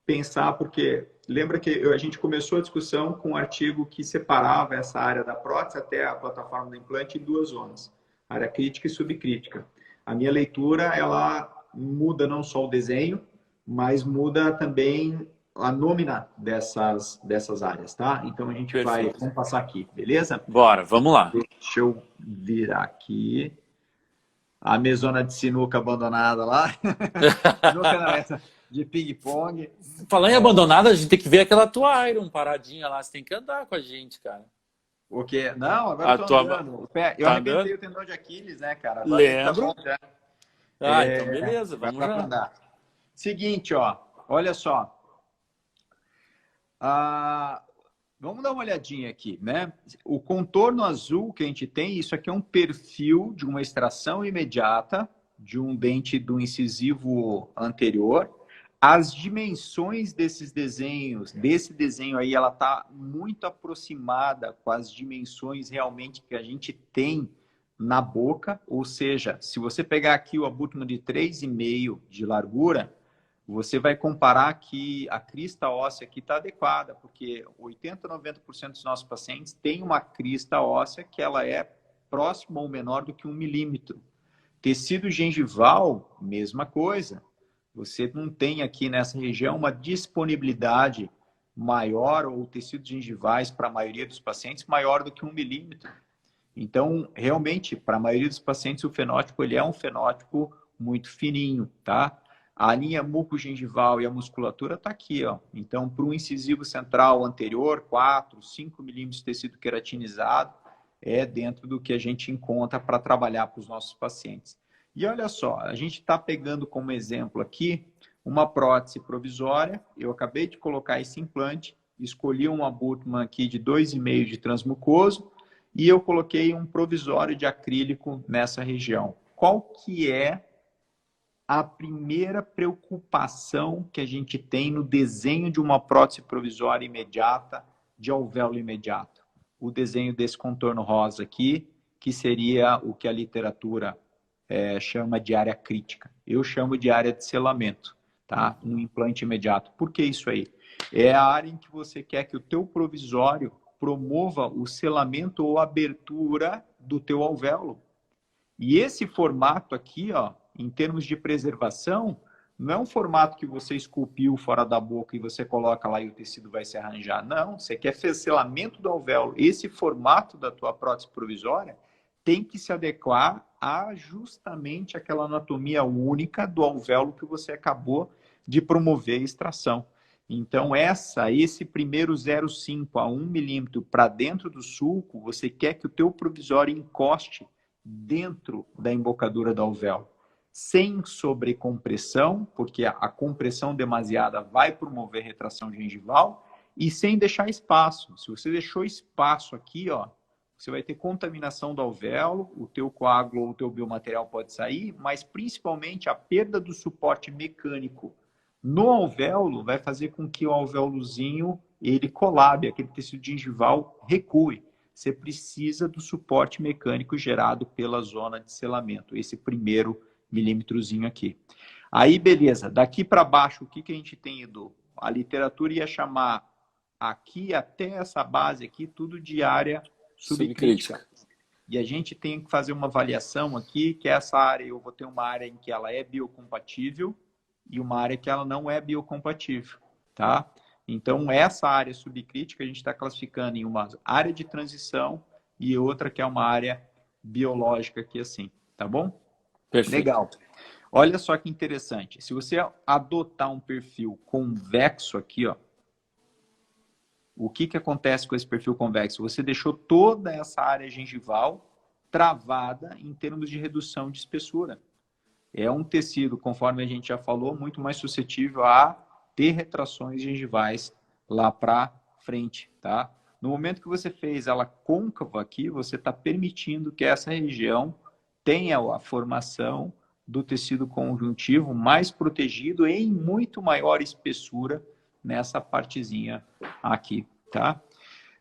pensar, porque lembra que a gente começou a discussão com um artigo que separava essa área da prótese até a plataforma do implante em 2 zonas, área crítica e subcrítica. A minha leitura, ela muda não só o desenho, mas muda também a nômina dessas áreas, tá? Então a gente vamos passar aqui, beleza? Bora, vamos lá. Deixa eu virar aqui. A mesona de sinuca abandonada lá. Sinuca não, essa de ping-pong. Falando em abandonada, a gente tem que ver aquela tua Iron paradinha lá. Você tem que andar com a gente, cara. O quê? Não, agora eu tô andando. Eu arrebentei o tendão de Aquiles, né, cara? Agora lembro. Então beleza, vamos lá. Andar. Seguinte, olha só. Vamos dar uma olhadinha aqui, né? O contorno azul que a gente tem, isso aqui é um perfil de uma extração imediata de um dente do incisivo anterior. As dimensões desses desenhos, desse desenho aí, ela está muito aproximada com as dimensões realmente que a gente tem na boca, ou seja, se você pegar aqui o abutment de 3,5 de largura, você vai comparar que a crista óssea aqui está adequada, porque 80, 90% dos nossos pacientes têm uma crista óssea que ela é próxima ou menor do que 1 milímetro. Tecido gengival, mesma coisa. Você não tem aqui nessa região uma disponibilidade maior, ou tecidos gengivais, para a maioria dos pacientes, maior do que 1 milímetro. Então, realmente, para a maioria dos pacientes, o fenótipo ele é um fenótipo muito fininho, tá? A linha mucogengival e a musculatura está aqui, ó. Então, para o incisivo central anterior, 4, 5 milímetros de tecido queratinizado, é dentro do que a gente encontra para trabalhar para os nossos pacientes. E olha só, a gente está pegando como exemplo aqui uma prótese provisória. Eu acabei de colocar esse implante, escolhi um abutment aqui de 2,5 de transmucoso e eu coloquei um provisório de acrílico nessa região. Qual que é a primeira preocupação que a gente tem no desenho de uma prótese provisória imediata, de alvéolo imediato? O desenho desse contorno rosa aqui, que seria o que a literatura chama de área crítica. Eu chamo de área de selamento, tá? No implante imediato. Por que isso aí? É a área em que você quer que o teu provisório promova o selamento ou abertura do teu alvéolo. E esse formato aqui, ó, em termos de preservação, não é um formato que você esculpiu fora da boca e você coloca lá e o tecido vai se arranjar. Não, você quer fazer selamento do alvéolo. Esse formato da tua prótese provisória tem que se adequar a justamente aquela anatomia única do alvéolo que você acabou de promover a extração. Então, esse primeiro 0,5 a 1 milímetro para dentro do sulco, você quer que o teu provisório encoste dentro da embocadura do alvéolo, sem sobrecompressão, porque a compressão demasiada vai promover retração gengival, e sem deixar espaço. Se você deixou espaço aqui, ó, você vai ter contaminação do alvéolo, o teu coágulo ou o teu biomaterial pode sair, mas principalmente a perda do suporte mecânico no alvéolo vai fazer com que o alvéolozinho ele colabe, aquele tecido gengival recue. Você precisa do suporte mecânico gerado pela zona de selamento, esse primeiro milímetrozinho aqui. Aí, beleza, daqui para baixo, o que a gente tem, Edu? A literatura ia chamar aqui até essa base aqui, tudo de área subcrítica. E a gente tem que fazer uma avaliação aqui, que essa área, eu vou ter uma área em que ela é biocompatível e uma área que ela não é biocompatível, tá? Então, essa área subcrítica a gente está classificando em uma área de transição e outra que é uma área biológica aqui assim, tá bom? Perfeito. Legal. Olha só que interessante. Se você adotar um perfil convexo aqui, ó, o que acontece com esse perfil convexo? Você deixou toda essa área gengival travada em termos de redução de espessura. É um tecido, conforme a gente já falou, muito mais suscetível a ter retrações gengivais lá para frente, tá? No momento que você fez ela côncava aqui, você está permitindo que essa região tenha a formação do tecido conjuntivo mais protegido em muito maior espessura nessa partezinha aqui, tá?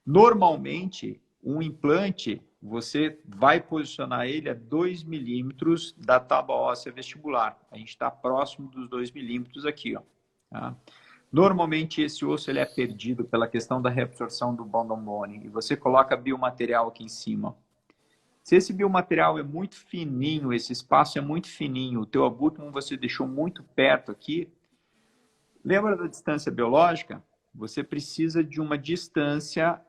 Normalmente, um implante, você vai posicionar ele a 2 milímetros da tábua óssea vestibular. A gente está próximo dos 2 milímetros aqui, ó. Tá? Normalmente, esse osso ele é perdido pela questão da reabsorção do bone on bone. E você coloca biomaterial aqui em cima. Se esse biomaterial é muito fininho, esse espaço é muito fininho, o teu abutment você deixou muito perto aqui, lembra da distância biológica? Você precisa de uma distância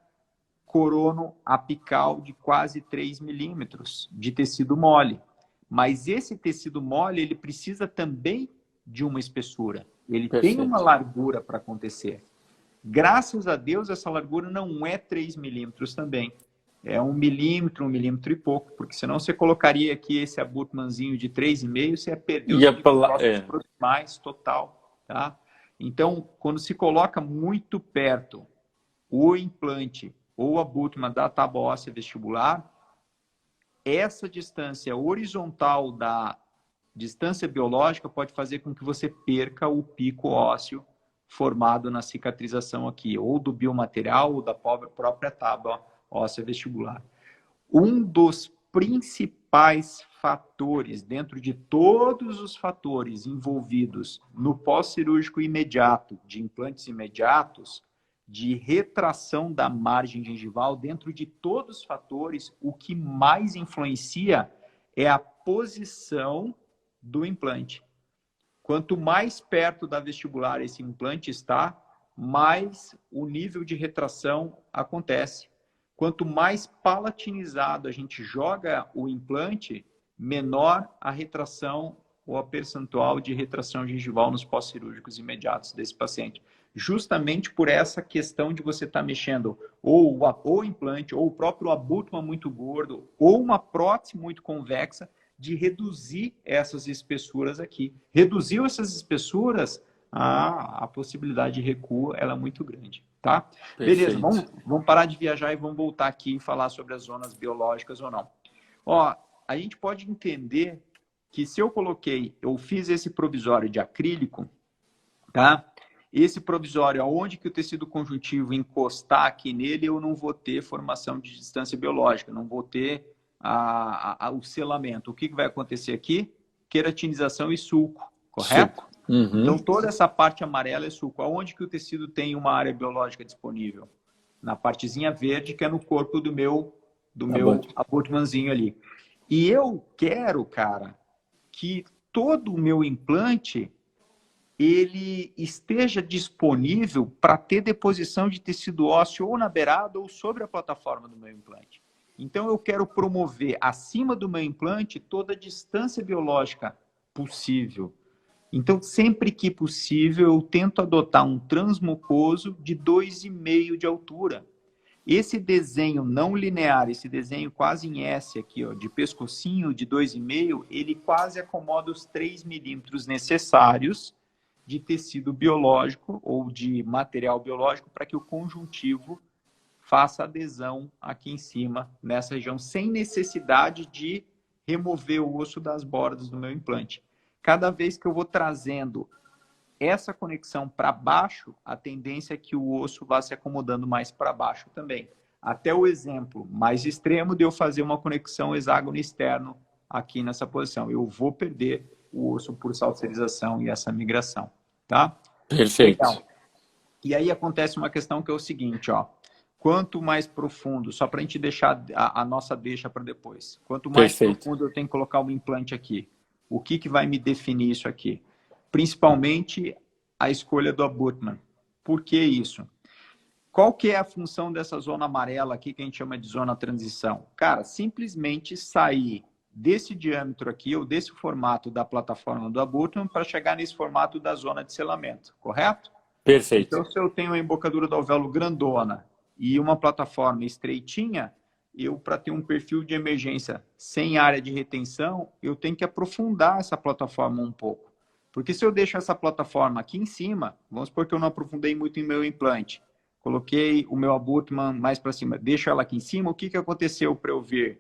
corono-apical de quase 3 milímetros de tecido mole. Mas esse tecido mole, ele precisa também de uma espessura. Ele Perfeito. tem uma largura para acontecer. Graças a Deus, essa largura não é 3 milímetros também. É 1 milímetro e pouco, porque senão você colocaria aqui esse abutmanzinho de 3,5, você ia perder os proximais total, tá? Então, quando se coloca muito perto o implante ou o abutment da tábua óssea vestibular, essa distância horizontal da distância biológica pode fazer com que você perca o pico ósseo formado na cicatrização aqui, ou do biomaterial ou da própria tábua óssea vestibular. Um dos principais fatores, dentro de todos os fatores envolvidos no pós-cirúrgico imediato, de implantes imediatos, de retração da margem gengival, dentro de todos os fatores, o que mais influencia é a posição do implante. Quanto mais perto da vestibular esse implante está, mais o nível de retração acontece. Quanto mais palatinizado a gente joga o implante, menor a retração ou a percentual de retração gengival nos pós-cirúrgicos imediatos desse paciente. Justamente por essa questão de você estar mexendo ou o implante, ou o próprio abutment muito gordo, ou uma prótese muito convexa, de reduzir essas espessuras aqui. Reduziu essas espessuras, a possibilidade de recuo ela é muito grande. Tá? Beleza, vamos parar de viajar e vamos voltar aqui e falar sobre as zonas biológicas ou não. Ó, a gente pode entender que se eu fiz esse provisório de acrílico, tá? Esse provisório, aonde que o tecido conjuntivo encostar aqui nele, eu não vou ter formação de distância biológica, não vou ter o selamento. O que vai acontecer aqui? Queratinização e sulco, correto? Suco. Uhum. Então, toda essa parte amarela é sulco. Aonde que o tecido tem uma área biológica disponível? Na partezinha verde, que é no corpo do meu abutmanzinho ali. E eu quero, cara, que todo o meu implante ele esteja disponível para ter deposição de tecido ósseo ou na beirada ou sobre a plataforma do meu implante. Então, eu quero promover acima do meu implante toda a distância biológica possível. Então, sempre que possível, eu tento adotar um transmucoso de 2,5 de altura. Esse desenho não linear, esse desenho quase em S aqui, ó, de pescocinho de 2,5, ele quase acomoda os 3 milímetros necessários de tecido biológico ou de material biológico para que o conjuntivo faça adesão aqui em cima, nessa região, sem necessidade de remover o osso das bordas do meu implante. Cada vez que eu vou trazendo essa conexão para baixo, a tendência é que o osso vá se acomodando mais para baixo também. Até o exemplo mais extremo de eu fazer uma conexão hexágono externo aqui nessa posição. Eu vou perder o osso por salserização e essa migração, tá? Perfeito. Legal. E aí acontece uma questão que é o seguinte, ó. Quanto mais profundo, só para a gente deixar a nossa deixa para depois. Quanto mais profundo eu tenho que colocar um implante aqui, o que vai me definir isso aqui? Principalmente a escolha do abutment. Por que isso? Qual que é a função dessa zona amarela aqui que a gente chama de zona transição? Cara, simplesmente sair desse diâmetro aqui ou desse formato da plataforma do abutment para chegar nesse formato da zona de selamento, correto? Perfeito. Então, se eu tenho a embocadura do alvéolo grandona e uma plataforma estreitinha, eu, para ter um perfil de emergência sem área de retenção, eu tenho que aprofundar essa plataforma um pouco. Porque se eu deixo essa plataforma aqui em cima, vamos supor que eu não aprofundei muito em meu implante, coloquei o meu abutment mais para cima, deixo ela aqui em cima, o que aconteceu para eu vir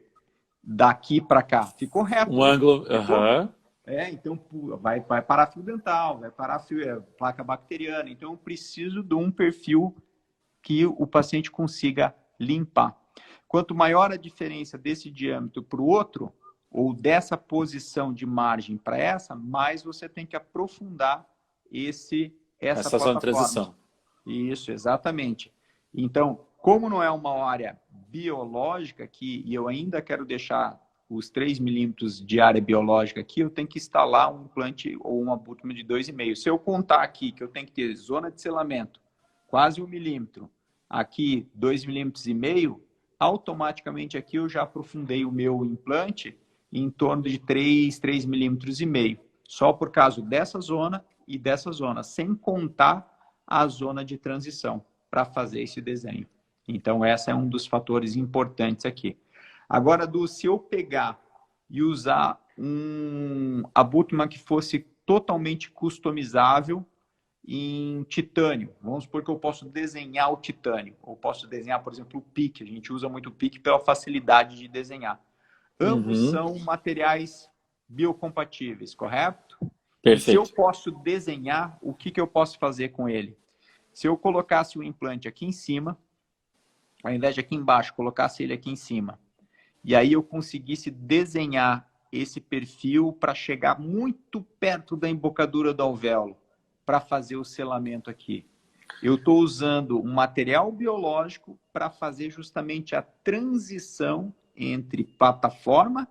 daqui para cá? Ficou reto. Um ângulo... Então vai parar fio dental, vai parar placa bacteriana. Então eu preciso de um perfil que o paciente consiga limpar. Quanto maior a diferença desse diâmetro para o outro, ou dessa posição de margem para essa, mais você tem que aprofundar essa zona de transição. Isso, exatamente. Então, como não é uma área biológica aqui, e eu ainda quero deixar os 3 milímetros de área biológica aqui, eu tenho que instalar um implante ou um abutment de 2,5. Se eu contar aqui que eu tenho que ter zona de selamento, quase 1 milímetro, aqui 2,5 milímetros, automaticamente aqui eu já aprofundei o meu implante em torno de 3,5 milímetros, só por causa dessa zona e dessa zona, sem contar a zona de transição para fazer esse desenho. Então, esse é um dos fatores importantes aqui. Agora, se eu pegar e usar um abutment que fosse totalmente customizável em titânio, vamos supor que eu posso desenhar o titânio, ou posso desenhar, por exemplo, o PIC. A gente usa muito o PIC pela facilidade de desenhar. Ambos são materiais biocompatíveis, correto? Perfeito. E se eu posso desenhar, o que eu posso fazer com ele? Se eu colocasse o implante aqui em cima, ao invés de aqui embaixo, colocasse ele aqui em cima, e aí eu conseguisse desenhar esse perfil para chegar muito perto da embocadura do alvéolo, para fazer o selamento aqui. Eu estou usando um material biológico para fazer justamente a transição entre plataforma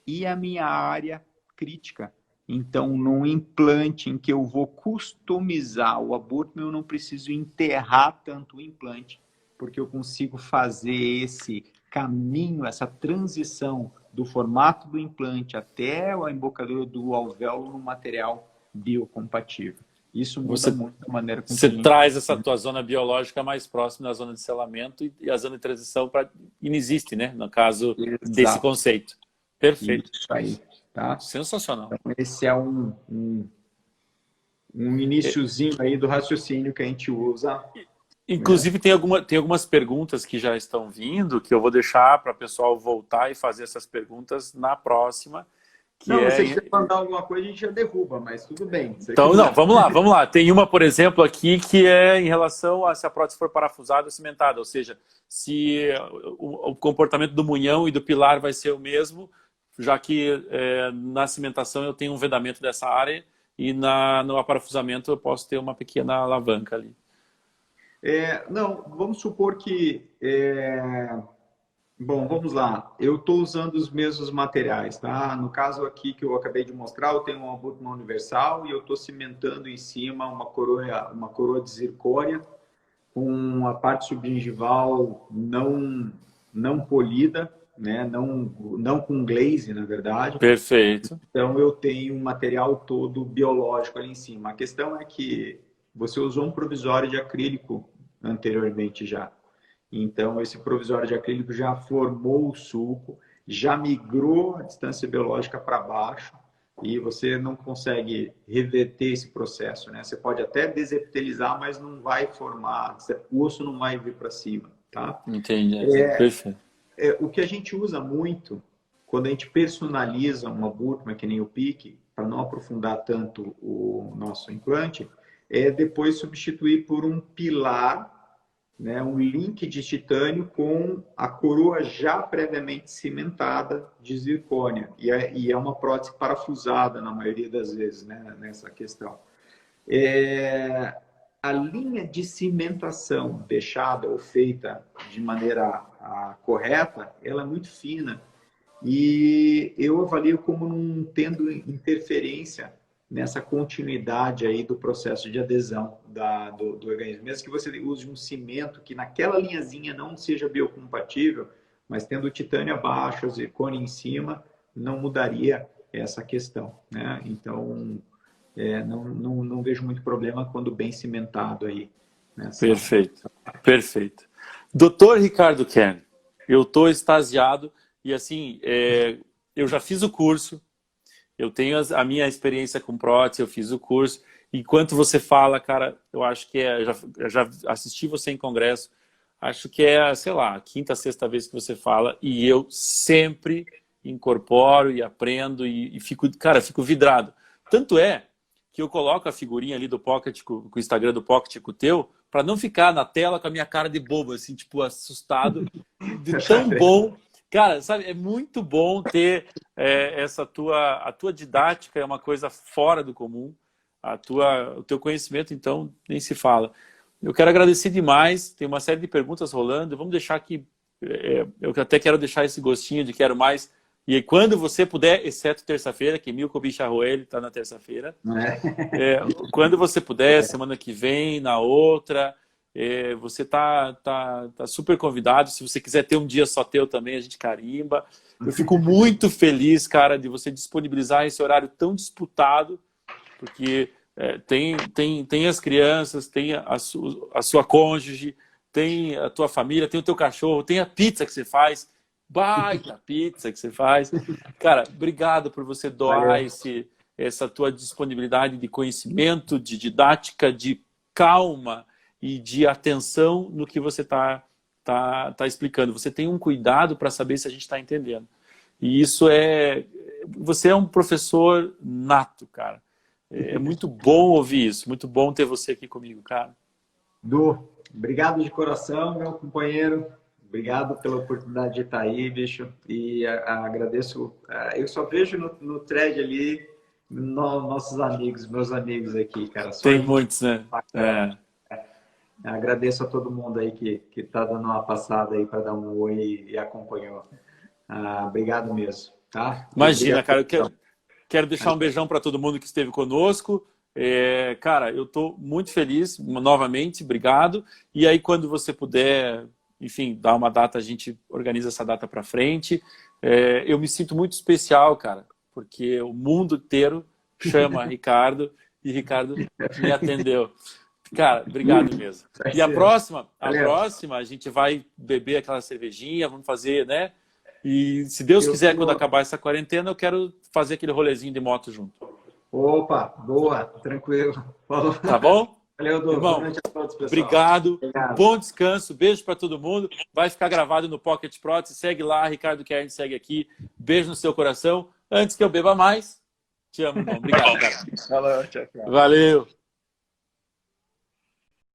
e a minha área crítica. Então, num implante em que eu vou customizar o aborto, eu não preciso enterrar tanto o implante, porque eu consigo fazer esse caminho, essa transição do formato do implante até a embocadura do alvéolo no material biocompatível. Isso muda muito a maneira como você traz essa tua zona biológica mais próxima da zona de selamento e a zona de transição para inexiste, né? No caso desse conceito. Perfeito. Isso aí, tá? Sensacional. Então, esse é um iniciozinho aí do raciocínio que a gente usa. Inclusive, tem algumas perguntas que já estão vindo, que eu vou deixar para o pessoal voltar e fazer essas perguntas na próxima. Se quiser mandar alguma coisa, a gente já derruba, mas tudo bem. Então, não, vamos lá. Tem uma, por exemplo, aqui que é em relação a se a prótese for parafusada ou cimentada, ou seja, se o comportamento do munhão e do pilar vai ser o mesmo, já que na cimentação eu tenho um vedamento dessa área e no aparafusamento eu posso ter uma pequena alavanca ali. Não, vamos supor que... Bom, vamos lá. Eu estou usando os mesmos materiais, tá? No caso aqui que eu acabei de mostrar, eu tenho um abutment universal e eu estou cimentando em cima uma coroa de zircônia com a parte subgengival não polida, né? Não com glaze, na verdade. Perfeito. Então eu tenho um material todo biológico ali em cima. A questão é que você usou um provisório de acrílico anteriormente já. Então, esse provisório de acrílico já formou o sulco, já migrou a distância biológica para baixo e você não consegue reverter esse processo, né? Você pode até desepitelizar, mas não vai formar, o osso não vai vir para cima, tá? Entendi, perfeito. O que a gente usa muito, quando a gente personaliza uma abutment, que nem o PIC, para não aprofundar tanto o nosso implante, é depois substituir por um pilar, né, um link de titânio com a coroa já previamente cimentada de zircônia. E é uma prótese parafusada na maioria das vezes, né, nessa questão. A linha de cimentação deixada ou feita de maneira correta, ela é muito fina. E eu avalio como não tendo interferência nessa continuidade aí do processo de adesão do organismo. Mesmo que você use um cimento que naquela linhazinha não seja biocompatível, mas tendo o titânio abaixo, o zircônio em cima, não mudaria essa questão, né? Então, não vejo muito problema quando bem cimentado aí. Perfeito. Doutor Ricardo Kern, eu estou extasiado e assim, eu já fiz o curso, eu tenho a minha experiência com prótese, eu fiz o curso. Enquanto você fala, cara, eu acho que eu já assisti você em congresso, acho que sei lá, a quinta, sexta vez que você fala, e eu sempre incorporo e aprendo e fico vidrado. Tanto é que eu coloco a figurinha ali do Pocket, com o Instagram do Pocket com o teu, para não ficar na tela com a minha cara de bobo, assim, tipo, assustado, de tão bom. Cara, sabe, é muito bom ter a tua didática, é uma coisa fora do comum, o teu conhecimento, então, nem se fala. Eu quero agradecer demais, tem uma série de perguntas rolando, vamos deixar aqui, eu até quero deixar esse gostinho de quero mais, e quando você puder, exceto terça-feira, que Milko Bicharroel está na terça-feira, quando você puder, semana que vem, na outra... você tá super convidado. Se você quiser ter um dia só teu também, a gente carimba. Eu fico muito feliz, cara, de você disponibilizar esse horário tão disputado, porque tem as crianças, tem a sua cônjuge, tem a tua família, tem o teu cachorro, tem a pizza que você faz, baita pizza que você faz. Cara, obrigado por você doar essa tua disponibilidade de conhecimento, de didática, de calma e de atenção no que você tá explicando. Você tem um cuidado para saber se a gente está entendendo. E isso você é um professor nato, cara. É muito bom ouvir isso. Muito bom ter você aqui comigo, cara. Obrigado de coração, meu companheiro. Obrigado pela oportunidade de estar aí, bicho. E agradeço. Eu só vejo no thread ali nossos amigos, meus amigos aqui, cara. Só Tem gente muitos, né? bacana. Agradeço a todo mundo aí que está dando uma passada aí para dar um oi e acompanhou. Obrigado mesmo, tá? E Imagina, obrigado cara, pela quero deixar um beijão para todo mundo que esteve conosco. Cara, eu estou muito feliz, novamente, obrigado. E aí, quando você puder, enfim, dar uma data, a gente organiza essa data para frente. Eu me sinto muito especial, cara, porque o mundo inteiro chama Ricardo e Ricardo me atendeu. Cara, obrigado mesmo. E a próxima, Valeu. a gente vai beber aquela cervejinha, vamos fazer, né? E se Deus quiser, quando acabar essa quarentena, eu quero fazer aquele rolezinho de moto junto. Opa, boa, tranquilo. Falou. Tá bom? Valeu, Douglas. Boa Irmão, noite a todos, pessoal. obrigado. Obrigado. Bom descanso. Beijo para todo mundo. Vai ficar gravado no Pocket Prótese. Segue lá, Ricardo Kern segue aqui. Beijo no seu coração. Antes que eu beba mais, te amo, irmão. Obrigado, cara. Falou, tchau, tchau. Valeu.